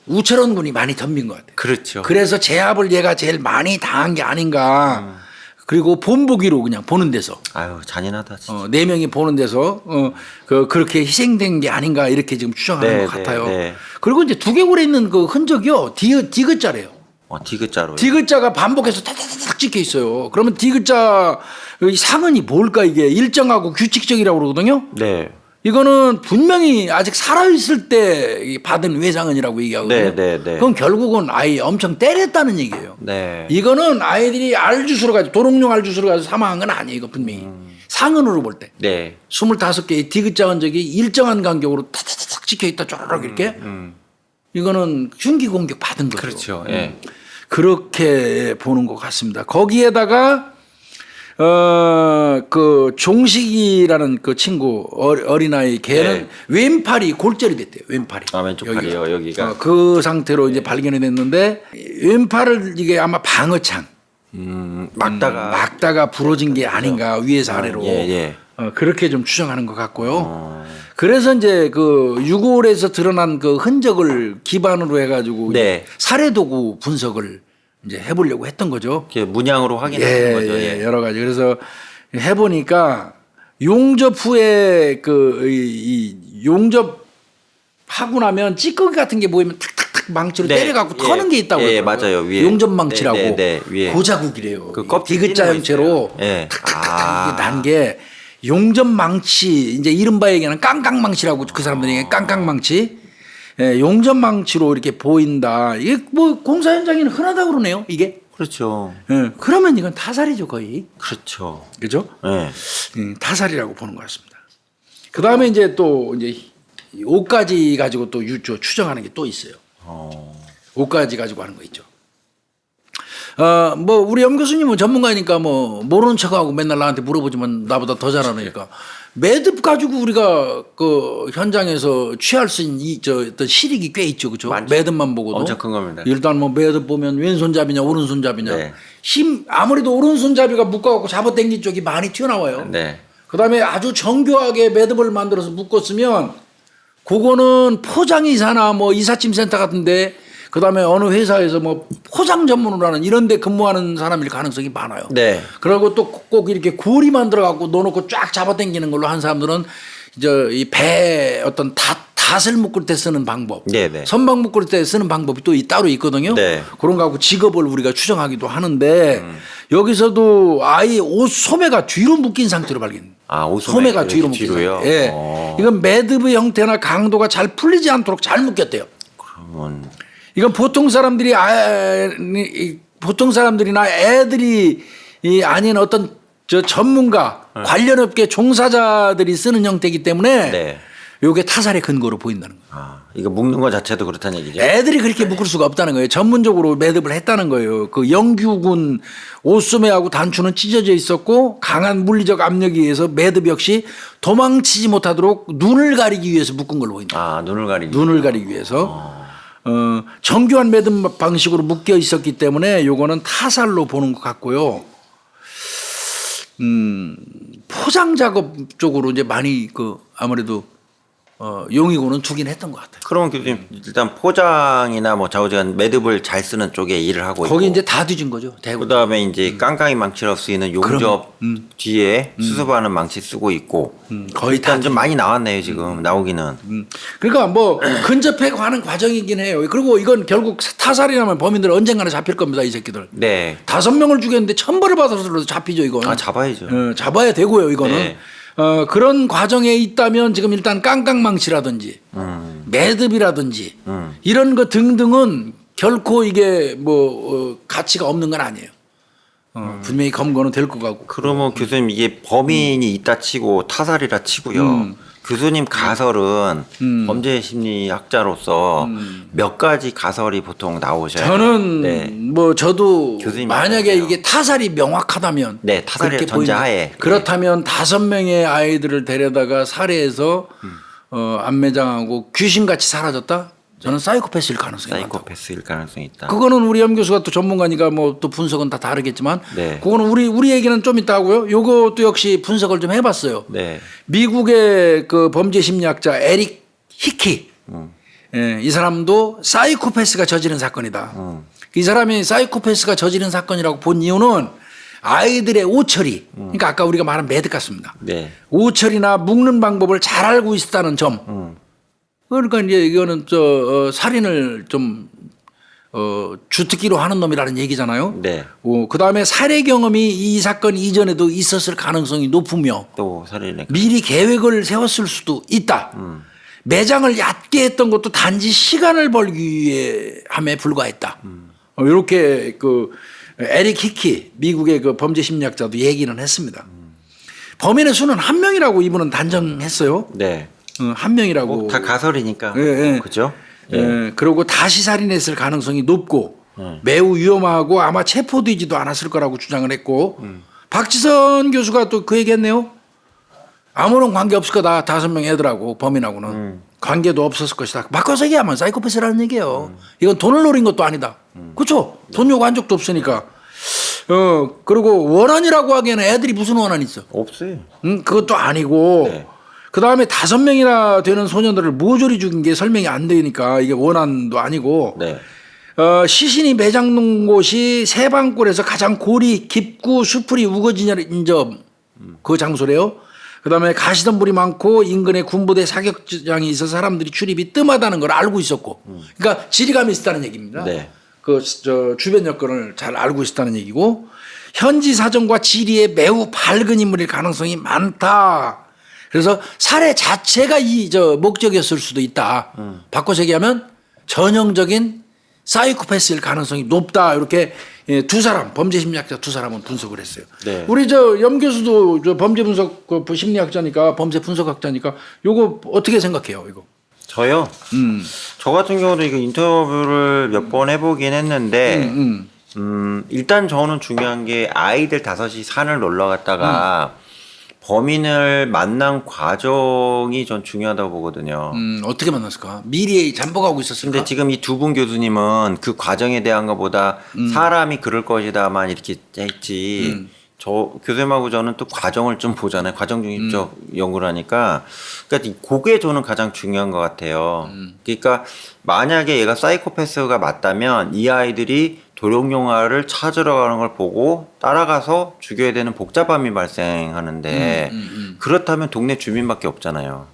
우철원 군이 많이 덤빈 것 같아요. 그렇죠. 그래서 제압을 얘가 제일 많이 당한 게 아닌가. 그리고 본보기로 그냥 보는 데서. 아유 잔인하다 진짜. 4명이 보는 데서 그렇게 희생된 게 아닌가 이렇게 지금 추정하는 것 같아요. 네. 그리고 이제 두개골에 있는 그 흔적이요. 디귿자래요. 디귿자로. 디귿자가 반복해서 탁탁탁 찍혀 있어요. 그러면 디귿자 이 상흔이 뭘까 이게 일정하고 규칙적이라고 그러거든요. 네. 이거는 분명히 아직 살아있을 때 받은 외상흔이라고 얘기하거든요. 네. 그럼 결국은 아이 엄청 때렸다는 얘기예요. 네. 이거는 아이들이 알주스로 가지고 도롱뇽 알주스로 가지고 사망한 건 아니에요. 이거 분명히. 상흔으로 볼 때. 네. 25개의 디귿자 흔적이 일정한 간격으로 타타타닥 찍혀있다 쪼르륵 이렇게. 이거는 흉기 공격 받은 거죠. 그렇죠. 예. 그렇게 보는 것 같습니다. 거기에다가 그 종식이라는 그 친구 어린아이 걔는 네. 왼팔이 골절이 됐대요. 왼팔이. 왼쪽 팔이요 여기가. 그 상태로 이제 발견이 됐는데 왼팔을 이게 아마 방어창 막다가 부러진 게 아닌가 위에서 아래로 예. 그렇게 좀 추정하는 것 같고요. 그래서 이제 그 유골에서 드러난 그 흔적을 기반으로 해가지고 네. 살해도구 분석을 이제 해보려고 했던 거죠. 이렇게 문양으로 확인하는 거죠. 예. 여러 가지. 그래서 해보니까 용접 후에 이 용접하고 나면 찌꺼기 같은 게 보이면 탁탁탁 망치로 네. 때려갖고 터는 게 있다고 예, 그러더라고요. 맞아요. 위에. 용접 망치라고 위에. 고자국이래요. 그 껍질 디귿자 찌는 거 형체로 있어요. 예. 탁탁탁 난 게 용접 망치 이제 이른바 얘기하는 깡깡망치라고 그 사람들이 얘기하는 깡깡망치. 용접 망치로 이렇게 보인다. 이게 뭐 공사 현장에는 흔하다고 그러네요. 이게. 그렇죠. 그러면 이건 타살이죠 거의. 그렇죠. 그죠? 예. 타살이라고 보는 것 같습니다. 그 다음에 이제 또 이제 옷가지 가지고 또 추정하는 게 또 있어요. 옷가지 가지고 하는 거 있죠. 뭐 우리 염 교수님은 전문가니까 뭐 모르는 척하고 맨날 나한테 물어보지만 나보다 더 잘하니까 매듭 가지고 우리가 그 현장에서 취할 수 있는 어떤 실익이 꽤 있죠, 그렇죠? 매듭만 보고도 엄청 큰 겁니다. 일단 뭐 매듭 보면 왼손잡이냐 오른손잡이냐 네. 힘 아무래도 오른손잡이가 묶어갖고 잡아당긴 쪽이 많이 튀어나와요. 네. 그다음에 아주 정교하게 매듭을 만들어서 묶었으면 그거는 포장이사나 뭐 이삿짐 센터 같은데 그다음에 어느 회사에서 뭐 포장 전문으로 하는 이런 데 근무하는 사람일 가능성이 많아요. 네. 그리고 또 꼭 이렇게 고리 만들어 갖고 넣어놓고 쫙 잡아당기는 걸로 한 사람들은 이 배 어떤 닷을 묶을 때 쓰는 방법, 네네. 선박 묶을 때 쓰는 방법이 또 따로 있거든요. 네. 그런 거하고 직업을 우리가 추정하기도 하는데 여기서도 아예 옷 소매가 뒤로 묶인 상태로 발견. 아, 소매가 뒤로 묶인 뒤로요? 상태. 예. 이건 매듭의 형태나 강도가 잘 풀리지 않도록 잘 묶였대요. 그러면 이건 보통 사람들이나 애들이 아닌 어떤 전문가 관련 업계 종사자들이 쓰는 형태이기 때문에 네. 요게 타살의 근거로 보인다는 거예요. 아, 이거 묶는 것 자체도 그렇다는 얘기죠. 애들이 그렇게 묶을 수가 없다는 거예요. 전문적으로 매듭을 했다는 거예요. 그 영규군 옷소매하고 단추는 찢어져 있었고 강한 물리적 압력에 의해서 매듭 역시 도망치지 못하도록 눈을 가리기 위해서 묶은 걸로 보인다. 아, 눈을 가리기. 눈을 가리기 위해서. 정교한 매듭 방식으로 묶여 있었기 때문에 요거는 타살로 보는 것 같고요. 포장 작업 쪽으로 이제 많이 아무래도 용의고는 두긴 했던 것 같아요. 그러면 교수님 일단 포장이나 뭐 좌우지간 매듭을 잘 쓰는 쪽에 일을 하고 거기 있고 이제 다 뒤진 거죠. 대구. 그다음에 이제 깡깡이 망치로 쓰이는 용접 뒤에 수습하는 망치 쓰고 있고 거의 일단 좀 많이 나왔네요 지금 나오기는. 그러니까 뭐 근접해 가는 과정이긴 해요. 그리고 이건 결국 타살이라면 범인들 언젠가는 잡힐 겁니다. 이 새끼들. 네. 5명을 죽였는데 천벌을 받아서라도 잡히죠 이건. 아, 잡아야죠. 잡아야 되고요 이거는. 네. 그런 과정에 있다면 지금 일단 깡깡망치라든지 매듭이라든지 이런 거 등등은 결코 이게 가치가 없는 건 아니에요. 분명히 검거는 될 것 같고. 그러면 교수님 이게 범인이 있다 치고 타살이라 치고요. 교수님 가설은 범죄 심리학자로서 몇 가지 가설이 보통 나오셔요. 저는 네. 저도 교수님 만약에 말씀하세요. 이게 타살이 명확하다면 네, 타살의 그렇게 전제하에. 보이면 그렇다면 5명의 아이들을 데려다가 살해해서 안매장하고 귀신같이 사라졌다? 저는 사이코패스일 가능성이 많다. 사이코패스일 가능성이 있다. 그거는 우리 염 교수가 또 전문가니까 또 분석은 다 다르겠지만 네. 그거는 우리 얘기는 좀 이따 하고요. 요것도 역시 분석을 좀 해봤어요. 네. 미국의 그 범죄 심리학자 에릭 히키 이 사람도 사이코패스가 저지른 사건이다. 이 사람이 사이코패스가 저지른 사건이라고 본 이유는 아이들의 오처리 그러니까 아까 우리가 말한 매듭 같습니다. 네. 오처리나 묶는 방법을 잘 알고 있었다는 점. 그러니까 이제 이거는 살인을 좀 주특기로 하는 놈이라는 얘기잖아요. 네. 그 다음에 살해 경험이 이 사건 이전에도 있었을 가능성이 높으며 또 살인의 미리 계획을 세웠을 수도 있다. 매장을 얕게 했던 것도 단지 시간을 벌기 위해 함에 불과했다. 이렇게 에릭 히키 미국의 그 범죄 심리학자도 얘기는 했습니다. 범인의 수는 1명이라고 이분은 단정했어요. 네. 1명이라고. 다 가설이니까. 예. 그죠? 예. 그리고 다시 살인했을 가능성이 높고 매우 위험하고 아마 체포되지도 않았을 거라고 주장을 했고 박지선 교수가 또 그 얘기했네요. 아무런 관계 없을 거다. 5명 애들하고 범인하고는 관계도 없었을 것이다. 바꿔서 얘기하면 사이코패스라는 얘기예요. 이건 돈을 노린 것도 아니다. 그렇죠? 돈 요구한 적도 없으니까. 그리고 원한이라고 하기에는 애들이 무슨 원한이 있어? 없어요. 그것도 아니고. 네. 그 다음에 5명이나 되는 소년들을 모조리 죽인 게 설명이 안 되니까 이게 원한도 아니고. 네. 시신이 매장된 곳이 세방골에서 가장 골이 깊고 수풀이 우거진 점 그 장소래요. 그다음에 가시덤불이 많고 인근에 군부대 사격장이 있어 사람들이 출입이 뜸하다는 걸 알고 있었고, 그러니까 지리감이 있었다는 얘기입니다. 네. 주변 여건을 잘 알고 있었다는 얘기고, 현지 사정과 지리에 매우 밝은 인물일 가능성이 많다. 그래서 살해 자체가 목적이었을 수도 있다. 바꿔서 얘기하면 전형적인 사이코패스일 가능성이 높다. 이렇게 두 사람, 범죄 심리학자 두 사람은 분석을 했어요. 네. 우리 염 교수도 범죄 분석 심리학자니까 범죄 분석학자니까 요거 어떻게 생각해요, 이거? 저요? 저 같은 경우도 이거 인터뷰를 몇 번 해보긴 했는데, 일단 저는 중요한 게 아이들 5이 산을 놀러 갔다가 범인을 만난 과정이 전 중요하다고 보거든요. 어떻게 만났을까? 미리 잠복하고 있었을까? 근데 지금 이 두 분 교수님은 그 과정에 대한 것보다 사람이 그럴 것이다만 이렇게 했지. 저 교수님하고 저는 또 과정을 좀 보잖아요. 과정 중립적 연구를 하니까. 그러니까 그게 저는 가장 중요한 것 같아요. 그러니까 만약에 얘가 사이코패스가 맞다면 이 아이들이 도룡영화를 찾으러 가는 걸 보고 따라가서 죽여야 되는 복잡함이 발생하는데 그렇다면 동네 주민밖에 없잖아요.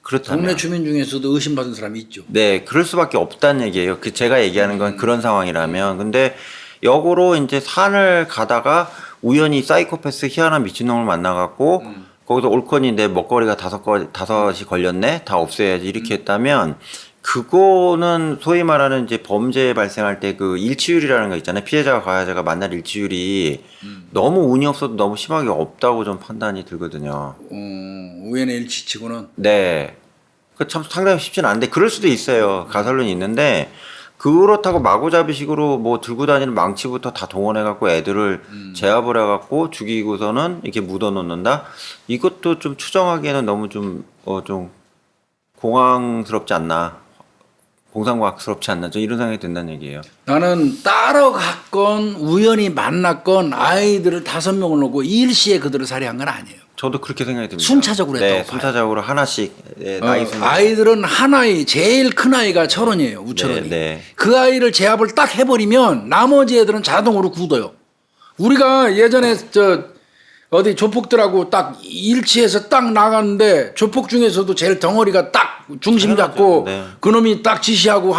그렇다면 동네 주민 중에서도 의심받은 사람이 있죠. 네, 그럴 수밖에 없다는 얘기예요. 그 제가 얘기하는 건 그런 상황이라면. 근데 역으로 이제 산을 가다가 우연히 사이코패스 희한한 미친놈을 만나갖고 거기서 올컨이 내 먹거리가 다섯이 걸렸네, 다 없애야지 이렇게 했다면 그거는 소위 말하는 이제 범죄 발생할 때 그 일치율이라는 거 있잖아요. 피해자가 가해자가 만날 일치율이 너무 운이 없어도 너무 심하게 없다고 좀 판단이 들거든요. 우연의 일치치고는. 네. 그 참 상당히 쉽지는 않은데 그럴 수도 있어요. 가설론이 있는데 그렇다고 마구잡이식으로 뭐 들고 다니는 망치부터 다 동원해갖고 애들을 제압을 해갖고 죽이고서는 이렇게 묻어놓는다. 이것도 좀 추정하기에는 너무 좀 공황스럽지 않나. 공상과학스럽지 않나. 저 이런 생각이 든다는 얘기예요. 나는 따라갔건 우연히 만났건 아이들을 5명을 놓고 일시에 그들을 살해한 건 아니에요. 저도 그렇게 생각이 듭니다. 순차적으로 했다고 네, 봐요. 순차적으로 하나씩 나이 순. 아이들은 한 아이 제일 큰 아이가 철원이에요. 우철원이. 네, 네. 그 아이를 제압을 딱 해버리면 나머지 애들은 자동으로 굳어요. 우리가 예전에 어디 조폭들하고 딱 일치해서 딱 나갔는데 조폭 중에서도 제일 덩어리가 딱 중심 잡고 네. 그놈이 딱 지시하고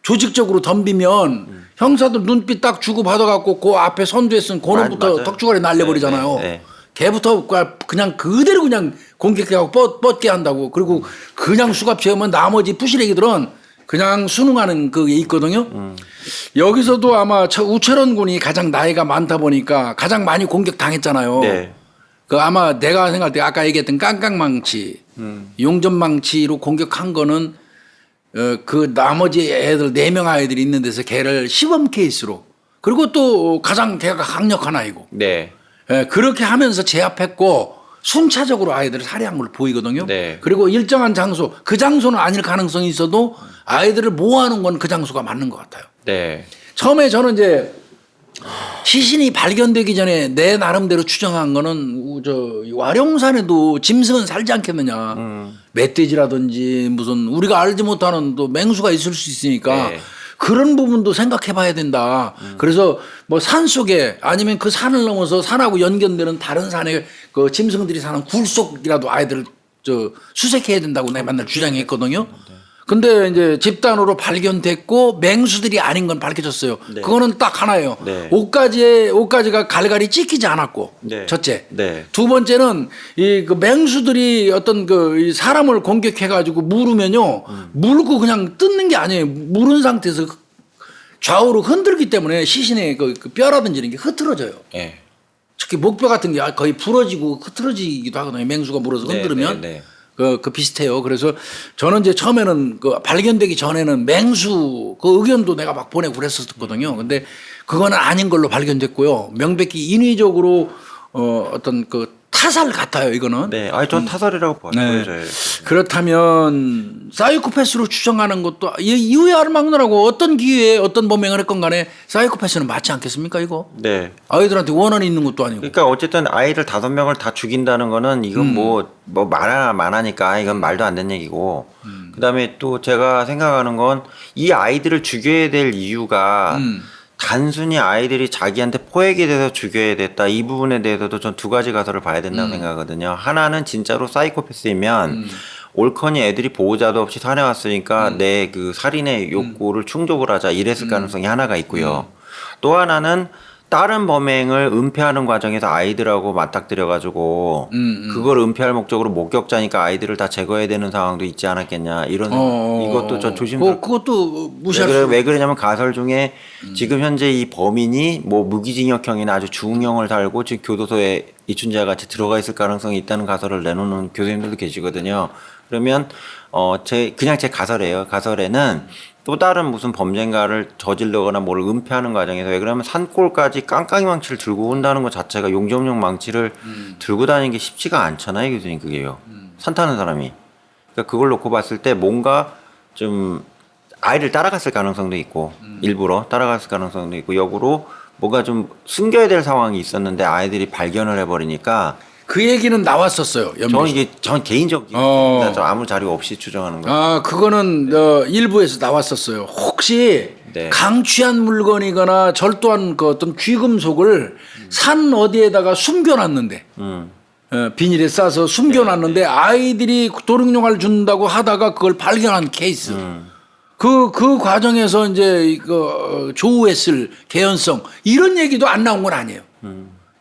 조직적으로 덤비면 형사들 눈빛 딱 주고 받아갖고 그 앞에 선두에 쓴 그놈부터 맞아요. 턱주가리 날려버리잖아요. 네, 네. 걔부터 그냥 그대로 그냥 공격해갖고 뻗게 한다고. 그리고 그냥 수갑 채우면 나머지 부시래기들은 그냥 순응하는 그게 있거든요. 여기서도 아마 우철원 군이 가장 나이가 많다 보니까 가장 많이 공격 당했잖아요. 네. 그 아마 내가 생각할 때 아까 얘기했던 깡깡망치, 용접망치로 공격한 거는 그 나머지 애들 4명 아이들이 있는 데서 걔를 시범 케이스로 그리고 또 가장 걔가 강력한 아이고 네. 그렇게 하면서 제압했고 순차적으로 아이들을 살해한 걸로 보이거든요. 네. 그리고 일정한 장소, 그 장소는 아닐 가능성이 있어도 아이들을 모아놓은 건 그 장소가 맞는 것 같아요. 네. 처음에 저는 이제 시신이 발견되기 전에 내 나름대로 추정한 거는 와룡산에도 짐승은 살지 않겠느냐. 멧돼지라든지 무슨 우리가 알지 못하는 또 맹수가 있을 수 있으니까 네. 그런 부분도 생각해 봐야 된다. 그래서 뭐 산 속에 아니면 그 산을 넘어서 산하고 연결되는 다른 산에 그 짐승들이 사는 굴 속이라도 아이들을 수색해야 된다고 내가 맨날 주장했거든요. 근데 이제 집단으로 발견됐고 맹수들이 아닌 건 밝혀졌어요. 네. 그거는 딱 하나예요. 네. 옷가지가 갈갈이 찢기지 않았고. 네. 첫째. 네. 두 번째는 그 맹수들이 어떤 이 사람을 공격해 가지고 물으면요. 물고 그냥 뜯는 게 아니에요. 물은 상태에서 좌우로 흔들기 때문에 시신의 그 뼈라든지 이런 게 흐트러져요. 네. 특히 목뼈 같은 게 거의 부러지고 흐트러지기도 하거든요. 맹수가 물어서 흔들으면. 네. 그 비슷해요. 그래서 저는 이제 처음에는 그 발견되기 전에는 맹수 그 의견도 내가 막 보내고 그랬었거든요. 근데 그거는 아닌 걸로 발견됐고요. 명백히 인위적으로 어떤 그 타살 같아요. 이거는. 네. 아니 전 타살이라고 봐요. 네. 네. 그렇다면 사이코패스로 추정하는 것도 이후에 알망느라고 어떤 기회에 어떤 범행을 했건 간에 사이코패스는 맞지 않겠습니까 이거? 네. 아이들한테 원한이 있는 것도 아니고. 그러니까 어쨌든 아이들 5명을 다 죽인다는 거는 이건 뭐 말하니까 이건 말도 안 되는 얘기고. 그다음에 또 제가 생각하는 건 이 아이들을 죽여야 될 이유가 단순히 아이들이 자기한테 포획이 돼서 죽여야 됐다. 이 부분에 대해서도 전 2가지 가설을 봐야 된다고 생각하거든요. 하나는 진짜로 사이코패스이면 올컨이 애들이 보호자도 없이 산에 왔으니까 내 그 살인의 욕구를 충족을 하자 이랬을 가능성이 하나가 있고요. 또 하나는 다른 범행을 은폐하는 과정에서 아이들하고 맞닥뜨려가지고 그걸 은폐할 목적으로 목격자니까 아이들을 다 제거해야 되는 상황도 있지 않았겠냐 이런 이것도 전 조심스럽고 그것도 무시할 수. 왜 그러냐면 가설 중에 지금 현재 이 범인이 뭐 무기징역형이나 아주 중형을 달고 지금 교도소에 이춘재와 같이 들어가 있을 가능성이 있다는 가설을 내놓는 교수님들도 계시거든요. 그러면 그냥 제 가설이에요. 가설에는 또 다른 무슨 범죄인가를 저지르거나 뭐를 은폐하는 과정에서 왜 그러면 산골까지 깡깡이 망치를 들고 온다는 것 자체가 용접용 망치를 들고 다니는 게 쉽지가 않잖아요, 교수님. 그게요. 산 타는 사람이. 그러니까 그걸 놓고 봤을 때 뭔가 좀 아이를 따라갔을 가능성도 있고 일부러 따라갔을 가능성도 있고 역으로 뭔가 좀 숨겨야 될 상황이 있었는데 아이들이 발견을 해버리니까 그 얘기는 나왔었어요. 전 개인적인 아무 자료 없이 추정하는 거예요. 그거는 일부에서 나왔었어요. 혹시 네. 강취한 물건이거나 절도한 그 어떤 귀금속을 산 어디에다가 숨겨놨는데 비닐에 싸서 숨겨놨는데 아이들이 도둑놈을 준다고 하다가 그걸 발견한 케이스. 그 과정에서 이제 이거 조우했을 개연성 이런 얘기도 안 나온 건 아니에요.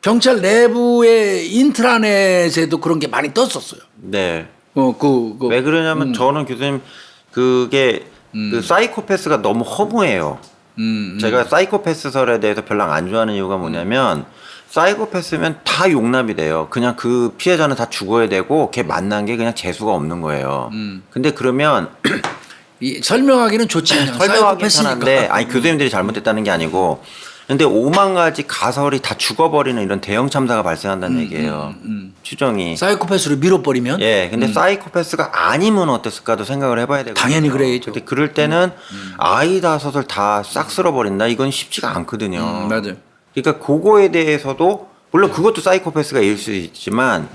경찰 내부의 인트라넷에도 그런 게 많이 떴었어요. 네. 왜 왜 그러냐면 저는 교수님 그게 그 사이코패스가 너무 허무해요. 제가 사이코패스설에 대해서 별로 안 좋아하는 이유가 뭐냐면 사이코패스면 다 용납이 돼요. 그냥 그 피해자는 다 죽어야 되고 걔 만난 게 그냥 재수가 없는 거예요. 근데 그러면 설명하기는 좋지. 설명하기 편한데 아니 교수님들이 잘못했다는 게 아니고 근데 5만 가지 가설이 다 죽어버리는 이런 대형 참사가 발생한다는 얘기예요. 추정이. 사이코패스로 밀어버리면? 예, 근데 사이코패스가 아니면 어땠을까도 생각을 해봐야 되거든요. 당연히 그래야죠. 근데 그럴 때는 아이 다섯을 다 싹 쓸어버린다? 이건 쉽지가 않거든요. 맞아요. 그러니까 그거에 대해서도 물론 그것도 사이코패스가 일 수 있지만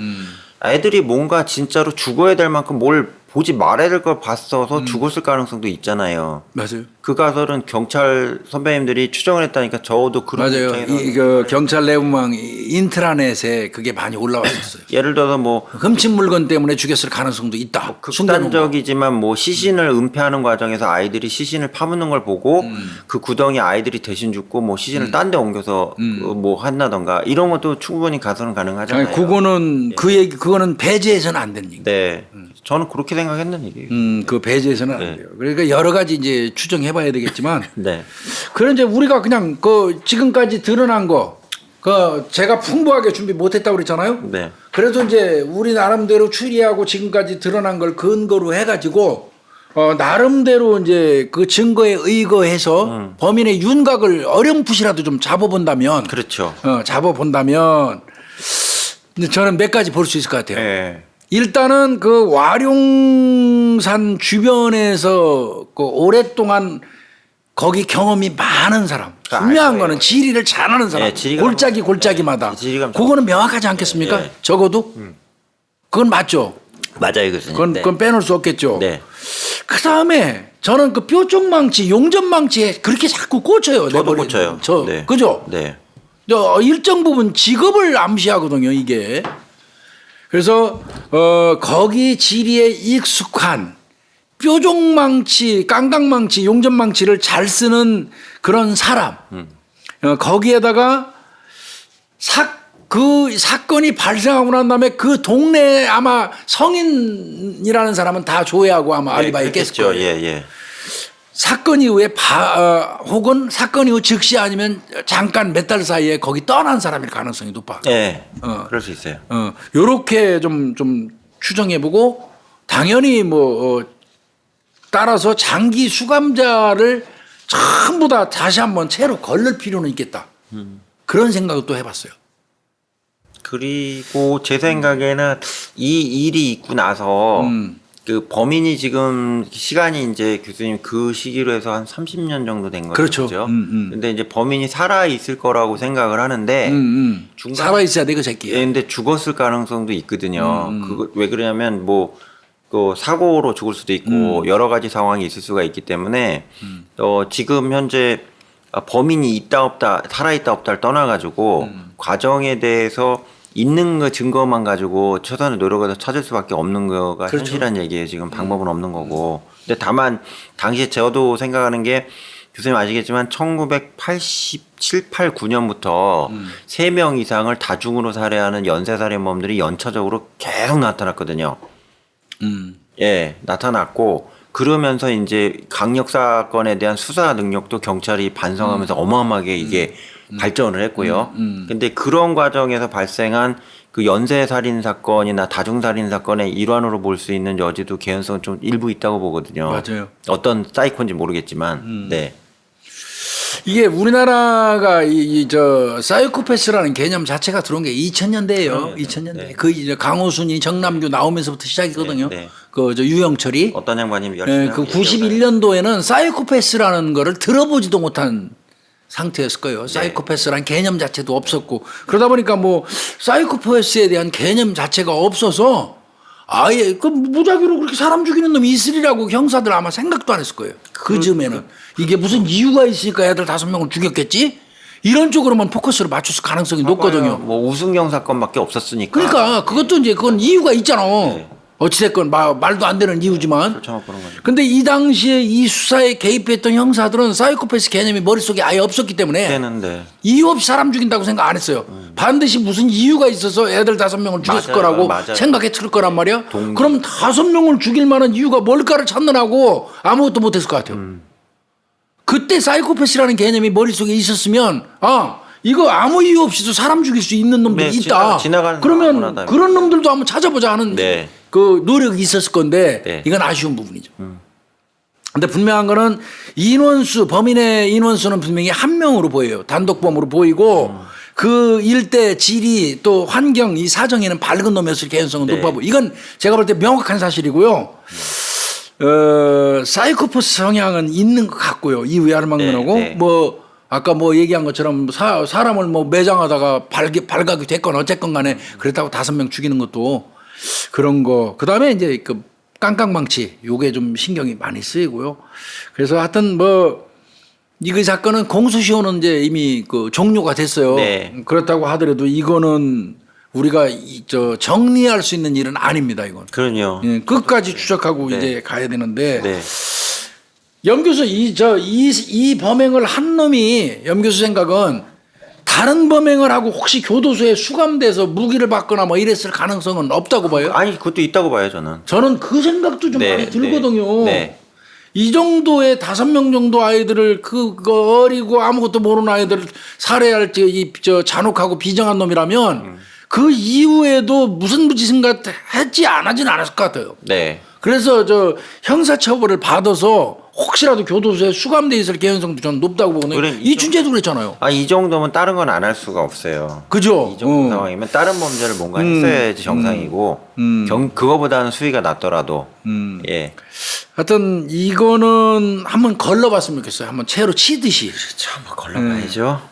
애들이 뭔가 진짜로 죽어야 될 만큼 뭘 보지 말아야 될 걸 봤어서 죽었을 가능성도 있잖아요. 맞아요. 그 가설은 경찰 선배님들이 추정을 했다니까 저도 그런 맞아요. 입장에서 경찰 내부망 인트라넷에 그게 많이 올라왔었어요. 예를 들어서 뭐 훔친 물건 때문에 죽였을 가능성도 있다. 극단적이지만 뭐 시신을 은폐하는 과정에서 아이들이 시신을 파묻는 걸 보고 그 구덩이 아이들이 대신 죽고 뭐 시신을 딴 데 옮겨서 뭐 한다던가 이런 것도 충분히 가설은 가능하잖아요. 아니, 그거는 그거는 배제해서는 안 되는 얘기. 네, 저는 그렇게 생각했는 얘기예요. 그 배제해서는 안 돼요. 그러니까 여러 가지 이제 추정해봐야 되겠지만. 네. 그런 이제 우리가 그냥 그 지금까지 드러난 거, 그 제가 풍부하게 준비 못했다고 그랬잖아요. 네. 그래서 이제 우리 나름대로 추리하고 지금까지 드러난 걸 근거로 해가지고 나름대로 이제 그 증거에 의거해서 범인의 윤곽을 어렴풋이라도 좀 잡아본다면. 그렇죠. 잡아본다면 저는 몇 가지 볼 수 있을 것 같아요. 네. 일단은 그 와룡산 주변에서 그 오랫동안 거기 경험이 많은 사람. 분명한 거는 지리를 잘하는 사람. 골짜기마다. 그거는 명확하지 않겠습니까? 네. 적어도. 그건 맞죠. 맞아요, 교수님. 그건 빼놓을 수 없겠죠. 네. 그 다음에 저는 그 뾰족망치, 용접망치에 그렇게 자꾸 꽂혀요. 저도 꽂혀요. 네. 그죠? 네. 일정 부분 직업을 암시하거든요, 이게. 그래서 거기 지리에 익숙한 뾰족망치, 깡깡망치, 용접망치를 잘 쓰는 그런 사람. 거기에다가 그 사건이 발생하고 난 다음에 그 동네에 아마 성인이라는 사람은 다 조회하고 아마 알리바이 깼을 거예요. 예. 사건 이후에 혹은 사건 이후 즉시 아니면 잠깐 몇 달 사이에 거기 떠난 사람일 가능성이 높아. 네. 그럴 수 있어요. 요렇게 좀 추정해보고 당연히 따라서 장기 수감자를 전부 다 다시 한번 채로 걸릴 필요는 있겠다. 그런 생각을 또 해봤어요. 그리고 제 생각에는 이 일이 있고 나서 그 범인이 지금 시간이 이제 교수님 그 시기로 해서 한 30년 정도 된 거죠. 그렇죠. 근데 이제 범인이 살아 있을 거라고 생각을 하는데 살아 있어야 돼 그 새끼. 근데 죽었을 가능성도 있거든요. 그거 왜 그러냐면 그 사고로 죽을 수도 있고 여러 가지 상황이 있을 수가 있기 때문에 지금 현재 범인이 있다 없다 살아 있다 없다를 떠나가지고 과정에 대해서 있는 거 증거만 가지고 최선의 노력을 찾을 수밖에 없는 거가 그렇죠. 현실한 얘기예요. 지금 방법은 없는 거고. 근데 다만 당시에 저도 생각하는 게 교수님 아시겠지만 1987, 8, 9년부터 3명 이상을 다중으로 살해하는 연쇄살인범들이 연차적으로 계속 나타났거든요. 예, 나타났고 그러면서 이제 강력 사건에 대한 수사 능력도 경찰이 반성하면서 어마어마하게 이게 발전을 했고요. 근데 그런 과정에서 발생한 그 연쇄 살인 사건이나 다중 살인 사건의 일환으로 볼 수 있는 여지도 개연성은 좀 일부 있다고 보거든요. 맞아요. 어떤 사이코인지 모르겠지만, 네. 이게 우리나라가 사이코패스라는 개념 자체가 들어온 게 2000년대예요. 2000년대. 네. 그 이제 강호순이, 정남규 나오면서부터 시작이거든요. 네. 유영철이. 어떤 양반님이 열심히 그 91년도에는 사이코패스라는 거를 들어보지도 못한 상태였을 거예요. 사이코패스라는 개념 자체도 없었고 그러다 보니까 사이코패스에 대한 개념 자체가 없어서 아예 그 무작위로 그렇게 사람 죽이는 놈이 있으리라고 형사들 아마 생각도 안 했을 거예요. 그 즈음에는 이게 무슨 이유가 있으니까 애들 5명을 죽였겠지? 이런 쪽으로만 포커스를 맞출 가능성이 높거든요. 뭐 우승경 사건밖에 없었으니까. 그러니까 그것도 이제 그건 이유가 있잖아. 네. 어찌됐건 말도 안 되는 이유지만. 그렇죠, 그런 거죠. 근데 이 당시에 이 수사에 개입했던 형사들은 사이코패스 개념이 머릿속에 아예 없었기 때문에 되는데. 이유 없이 사람 죽인다고 생각 안 했어요. 반드시 무슨 이유가 있어서 애들 5명을 죽였을 맞아요, 거라고 맞아요. 생각했을 거란 말이야. 동기. 그럼 5명을 죽일 만한 이유가 뭘까를 찾느라고 아무것도 못했을 것 같아요. 그때 사이코패스라는 개념이 머릿속에 있었으면 이거 아무 이유 없이도 사람 죽일 수 있는 놈들이 네, 있다. 지나가는 그러면 사람 아무나 다 그런 놈들도 한번 찾아보자 하는 네. 그 노력이 있었을 건데 네. 이건 아쉬운 부분이죠. 근데 분명한 거는 범인의 인원수는 분명히 한 명으로 보여요. 단독범으로 보이고 그 일대 지리 또 환경 이 사정에는 밝은 놈이었을 개연성은 네. 높아 보여. 이건 제가 볼 때 명확한 사실이고요. 사이코패스 성향은 있는 것 같고요. 이후에 알망근하고 네, 네. 뭐 아까 뭐 얘기한 것처럼 사람을 뭐 매장하다가 발각이 됐건 어쨌건 간에 그렇다고 5명 죽이는 것도 그런 거. 그다음에 이제 그 깡깡망치 요게 좀 신경이 많이 쓰이고요. 그래서 하여튼 뭐 이 사건은 공소시효는 이제 이미 그 종료가 됐어요. 네. 그렇다고 하더라도 이거는 우리가 정리할 수 있는 일은 아닙니다. 이건. 그럼요. 예, 끝까지 추적하고 네. 이제 가야 되는데 네. 염 교수 이 범행을 한 놈이 염 교수 생각은 다른 범행을 하고 혹시 교도소에 수감돼서 무기를 받거나 뭐 이랬을 가능성은 없다고 봐요. 아니 그것도 있다고 봐요 저는. 저는 그 생각도 좀 네, 많이 들거든요. 네. 이 정도의 5명 정도 아이들을 그거 어리고 아무것도 모르는 아이들을 살해할 잔혹하고 비정한 놈이라면 그 이후에도 무슨 짓인가 했지 안 하진 않았을 것 같아요. 네. 그래서 형사처벌을 받아서 혹시라도 교도소에 수감돼 있을 개연성도 저는 높다고 보거든요. 그래, 이춘재도 그랬잖아요. 이 정도면 다른 건 안 할 수가 없어요. 그죠? 이 정도 상황이면 다른 범죄를 뭔가 했어야지 정상이고 그거보다는 수위가 낮더라도 예. 하여튼 이거는 한번 걸러봤으면 좋겠어요. 한번 채로 치듯이. 그렇죠. 한번 걸러봐야죠.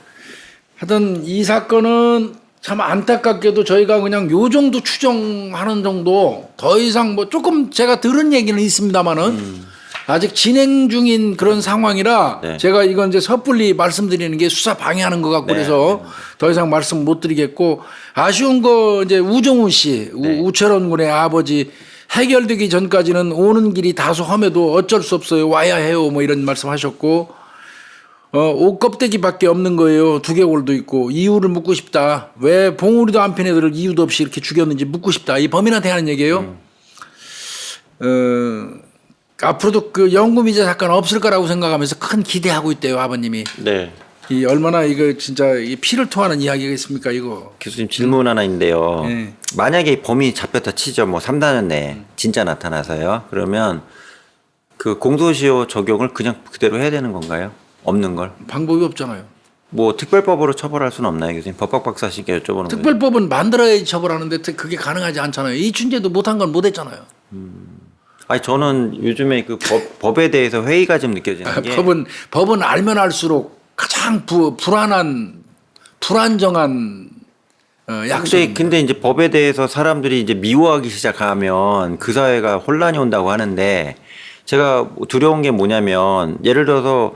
하여튼 이 사건은 참 안타깝게도 저희가 그냥 요 정도 추정하는 정도 더 이상 뭐 조금 제가 들은 얘기는 있습니다만은 아직 진행 중인 그런 상황이라 네. 제가 이건 이제 섣불리 말씀드리는 게 수사 방해하는 것 같고 네. 그래서 더 이상 말씀 못 드리겠고 아쉬운 거 이제 우정우 씨 네. 우철원 군의 아버지 해결되기 전까지는 오는 길이 다소 험해도 어쩔 수 없어요. 와야 해요. 뭐 이런 말씀하셨고 옷 껍데기밖에 없는 거예요. 두개골도 있고 이유를 묻고 싶다. 왜 봉우리도 안 핀 애들을 이유도 없이 이렇게 죽였는지 묻고 싶다. 이 범인한테 하는 얘기예요. 앞으로도 그 영구미제 사건 없을 거라고 생각하면서 큰 기대하고 있대요. 아버님이. 네. 이 얼마나 이거 진짜 이 피를 토하는 이야기가 있습니까 이거. 교수님 질문 하나 있는데요. 네. 만약에 범인이 잡혔다 치죠. 뭐 3단원 내에 진짜 나타나서요. 그러면 그 공소시효 적용을 그냥 그대로 해야 되는 건가요? 없는 걸? 방법이 없잖아요. 뭐 특별법으로 처벌할 수는 없나요, 교수님? 법학 박사님께 여쭤보는 거예요. 특별법은 만들어야지 처벌하는데 그게 가능하지 않잖아요. 이춘재도 못한 건 못했잖아요. 아니 저는 요즘에 그 법에 대해서 회의가 좀 느껴지는 게 법은 알면 알수록 가장 불안정한 약속. 근데 이제 법에 대해서 사람들이 이제 미워하기 시작하면 그 사회가 혼란이 온다고 하는데 제가 두려운 게 뭐냐면 예를 들어서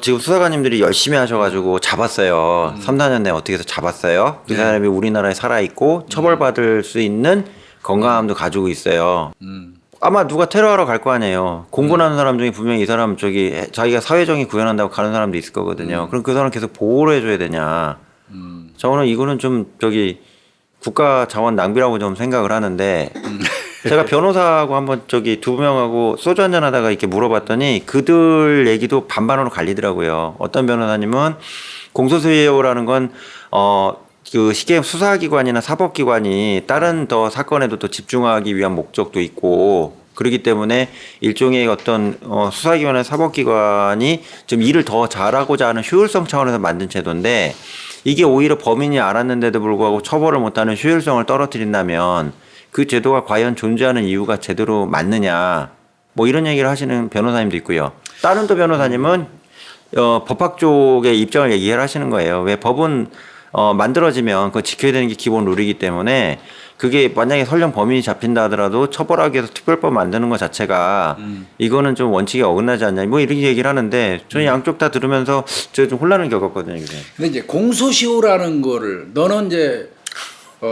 지금 수사관님들이 열심히 하셔가지고 잡았어요. 3~4년 내에 어떻게 해서 잡았어요. 그 사람이 우리나라에 살아있고 처벌받을 수 있는 건강함도 가지고 있어요. 아마 누가 테러하러 갈 거 아니에요. 공부하는 사람 중에 분명히 이 사람 자기가 사회정의 구현한다고 가는 사람도 있을 거거든요. 그럼 그 사람 계속 보호를 해줘야 되냐. 저는 이거는 좀 국가 자원 낭비라고 좀 생각을 하는데 제가 변호사하고 한번 두 명하고 소주 한잔 하다가 이렇게 물어봤더니 그들 얘기도 반반으로 갈리더라고요. 어떤 변호사님은 공소시효라는 건 그 시계 수사기관이나 사법기관이 다른 더 사건에도 또 집중하기 위한 목적도 있고 그렇기 때문에 일종의 어떤 수사기관이나 사법기관이 좀 일을 더 잘하고자 하는 효율성 차원에서 만든 제도인데 이게 오히려 범인이 알았는데도 불구하고 처벌을 못하는 효율성을 떨어뜨린다면 그 제도가 과연 존재하는 이유가 제대로 맞느냐 뭐 이런 얘기를 하시는 변호사님도 있고요. 다른 또 변호사님은 법학 쪽의 입장을 얘기를 하시는 거예요. 왜 법은 만들어지면 그거 지켜야 되는 게 기본 룰이기 때문에 그게 만약에 설령 범인이 잡힌다 하더라도 처벌하기 위해서 특별법 만드는 것 자체가 이거는 좀 원칙에 어긋나지 않냐 뭐 이렇게 얘기를 하는데 저는 양쪽 다 들으면서 제가 좀 혼란을 겪었거든요. 그게. 근데 이제 공소시효라는 거를 너는 이제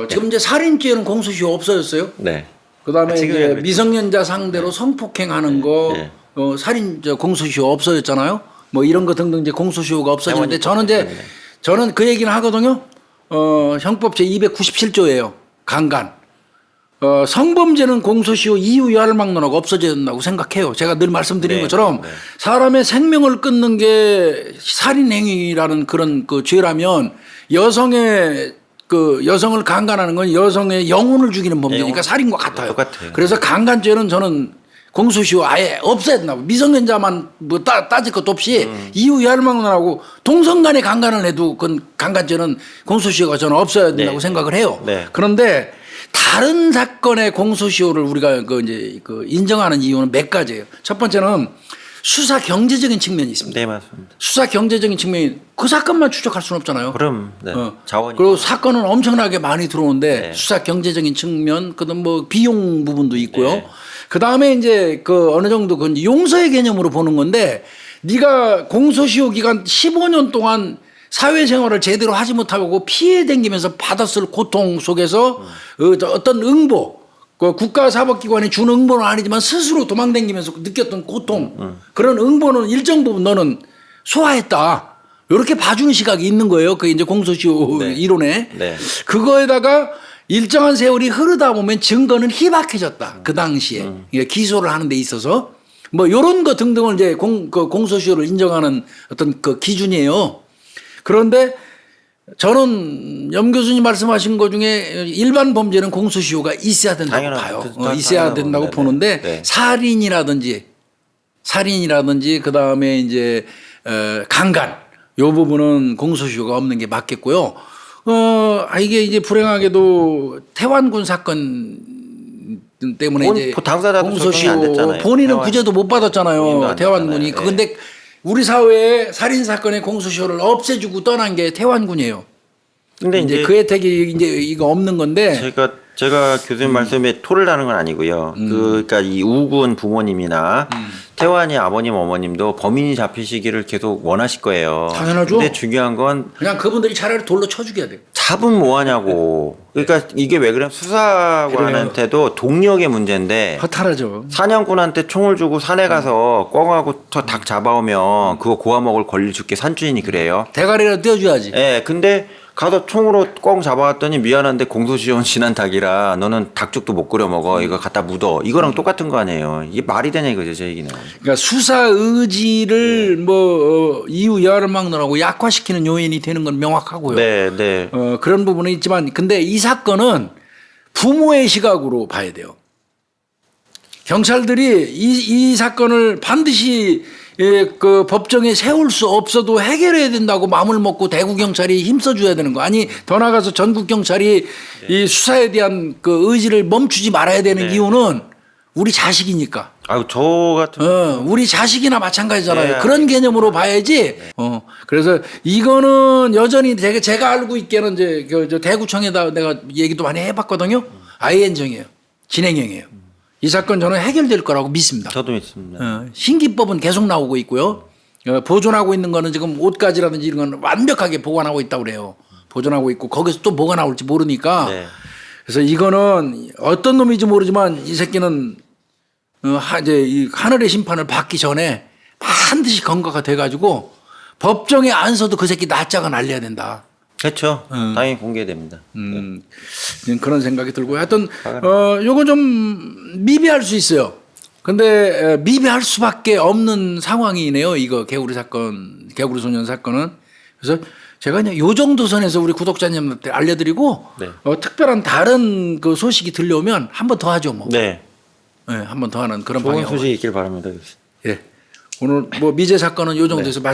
지금 이제 살인죄는 공소시효 없어졌어요. 네. 그다음에 지금 이제 그랬죠. 미성년자 상대로 성폭행하는 거 네. 살인 공소시효 없어졌잖아요. 뭐 이런 거 등등 이제 공소시효가 없어졌는데 저는 이제 때문에. 저는 그 얘기는 하거든요. 형법 제 297조예요. 강간. 성범죄는 공소시효 이후 유할망론하고 없어져야 된다고 생각해요. 제가 늘 말씀드린 네, 것처럼 네. 사람의 생명을 끊는 게 살인행위라는 그런 그 죄라면 여성의 그 여성을 강간하는 건 여성의 영혼을 죽이는 범죄니까 영혼. 살인과 같아요. 똑같아요. 그래서 강간죄는 저는 공소시효 아예 없애야 된다고. 미성년자만 뭐 따질 것도 없이 이후 유할망론하고 동성간에 강간을 해도 그건 강간죄는 공소시효가 저는 없어야 된다고 네. 생각을 해요. 네. 그런데 다른 사건의 공소시효를 우리가 그 이제 그 인정하는 이유는 몇 가지예요. 첫 번째는 수사 경제적인 측면이 있습니다. 네, 맞습니다. 수사 경제적인 측면이 그 사건만 추적할 수는 없잖아요. 그럼 네. 자원이 그리고 사건은 엄청나게 많이 들어오는데 네. 수사 경제적인 측면, 그다음 뭐 비용 부분도 있고요. 네. 그 다음에 이제 그 어느 정도 그 용서의 개념으로 보는 건데 네가 공소시효 기간 15년 동안 사회생활을 제대로 하지 못하고 피해 댕기면서 받았을 고통 속에서 어떤 응보, 그 국가사법기관이 준 응보는 아니지만 스스로 도망댕기면서 느꼈던 고통, 그런 응보는 일정 부분 너는 소화했다. 이렇게 봐주는 시각이 있는 거예요. 그게 이제 공소시효 네. 이론에. 네. 그거에다가 일정한 세월이 흐르다 보면 증거는 희박해졌다. 그 당시에. 예, 기소를 하는 데 있어서. 뭐 요런 거 등등을 이제 공소시효를 인정하는 어떤 그 기준이에요. 그런데 저는 염 교수님 말씀하신 것 중에 일반 범죄는 공소시효가 있어야 된다고 봐요. 있어야 된다고 보는데 네. 살인이라든지 그다음에 이제 강간 요 부분은 공소시효가 없는 게 맞겠고요. 이게 이제 불행하게도 태완군 사건 때문에 이제 당사자도 적용이 안 됐잖아요. 본인은 태완. 구제도 못 본인도 받았잖아요. 안 태완군이. 됐잖아요. 그런데 우리 사회에 살인 사건의 공소시효를 없애주고 떠난 게 태완군이에요. 근데 이제 이제 그 혜택이 이제 이거 없는 건데. 제가 교수님 말씀에 토를 하는 건 아니고요. 그러니까 이 우군 부모님이나 태완이 아버님 어머님도 범인이 잡히시기를 계속 원하실 거예요. 당연하죠. 근데 중요한 건 그냥 그분들이 차라리 돌로 쳐 죽여야 돼요. 잡으면 뭐 하냐고. 그러니까 이게 왜 그래? 수사관한테도 동력의 문제인데 허탈하죠. 사냥꾼한테 총을 주고 산에 가서 꿩하고 닭 잡아오면 그거 고아 먹을 권리 줄게 산주인이 그래요. 대가리라도 떼어줘야지. 예, 근데 가서 총으로 꿩 잡아왔더니 미안한데 공소시효는 지난 닭이라 너는 닭죽도 못 끓여 먹어. 이거 갖다 묻어. 이거랑 똑같은 거 아니에요. 이게 말이 되냐 이거죠, 제 얘기는. 그러니까 수사 의지를 뭐 이후 유할망론하고 약화시키는 요인이 되는 건 명확하고요. 네, 네. 그런 부분은 있지만 근데 이 사건은 부모의 시각으로 봐야 돼요. 경찰들이 이 사건을 반드시 그 법정에 세울 수 없어도 해결해야 된다고 마음을 먹고 대구 경찰이 힘써줘야 되는 거 아니 더 나가서 전국 경찰이 이 수사에 대한 그 의지를 멈추지 말아야 되는 이유는 우리 자식이니까. 아유 저 같은 우리 자식이나 마찬가지잖아요. 네. 그런 개념으로 봐야지. 그래서 이거는 여전히 제가 알고 있기에는 이제 저 대구청에다 내가 얘기도 많이 해봤거든요. IN정이에요. 진행형이에요. 이 사건 저는 해결될 거라고 믿습니다. 저도 믿습니다. 신기법은 계속 나오고 있고요. 보존하고 있는 거는 지금 옷가지라든지 이런 건 완벽하게 보관하고 있다고 그래요. 보존하고 있고 거기서 또 뭐가 나올지 모르니까. 네. 그래서 이거는 어떤 놈인지 모르지만 이 새끼는 이제 이 하늘의 심판을 받기 전에 반드시 검거가 돼가지고 법정에 안 서도 그 새끼 낯짝은 알려야 된다. 그렇죠. 당연히 공개됩니다. 그런 생각이 들고 하여튼 요거 좀 미비할 수 있어요. 근데 미비할 수밖에 없는 상황이네요. 이거 개구리 사건, 개구리 소년 사건은. 그래서 제가 그냥 요 정도 선에서 우리 구독자님한테 알려드리고 네. 특별한 다른 그 소식이 들려오면 한 번 더 하죠. 뭐. 네. 한 번 더 하는 그런 좋은 방향으로. 소식이 있길 바랍니다. 예. 오늘 뭐 미제 사건은 요 정도에서 마치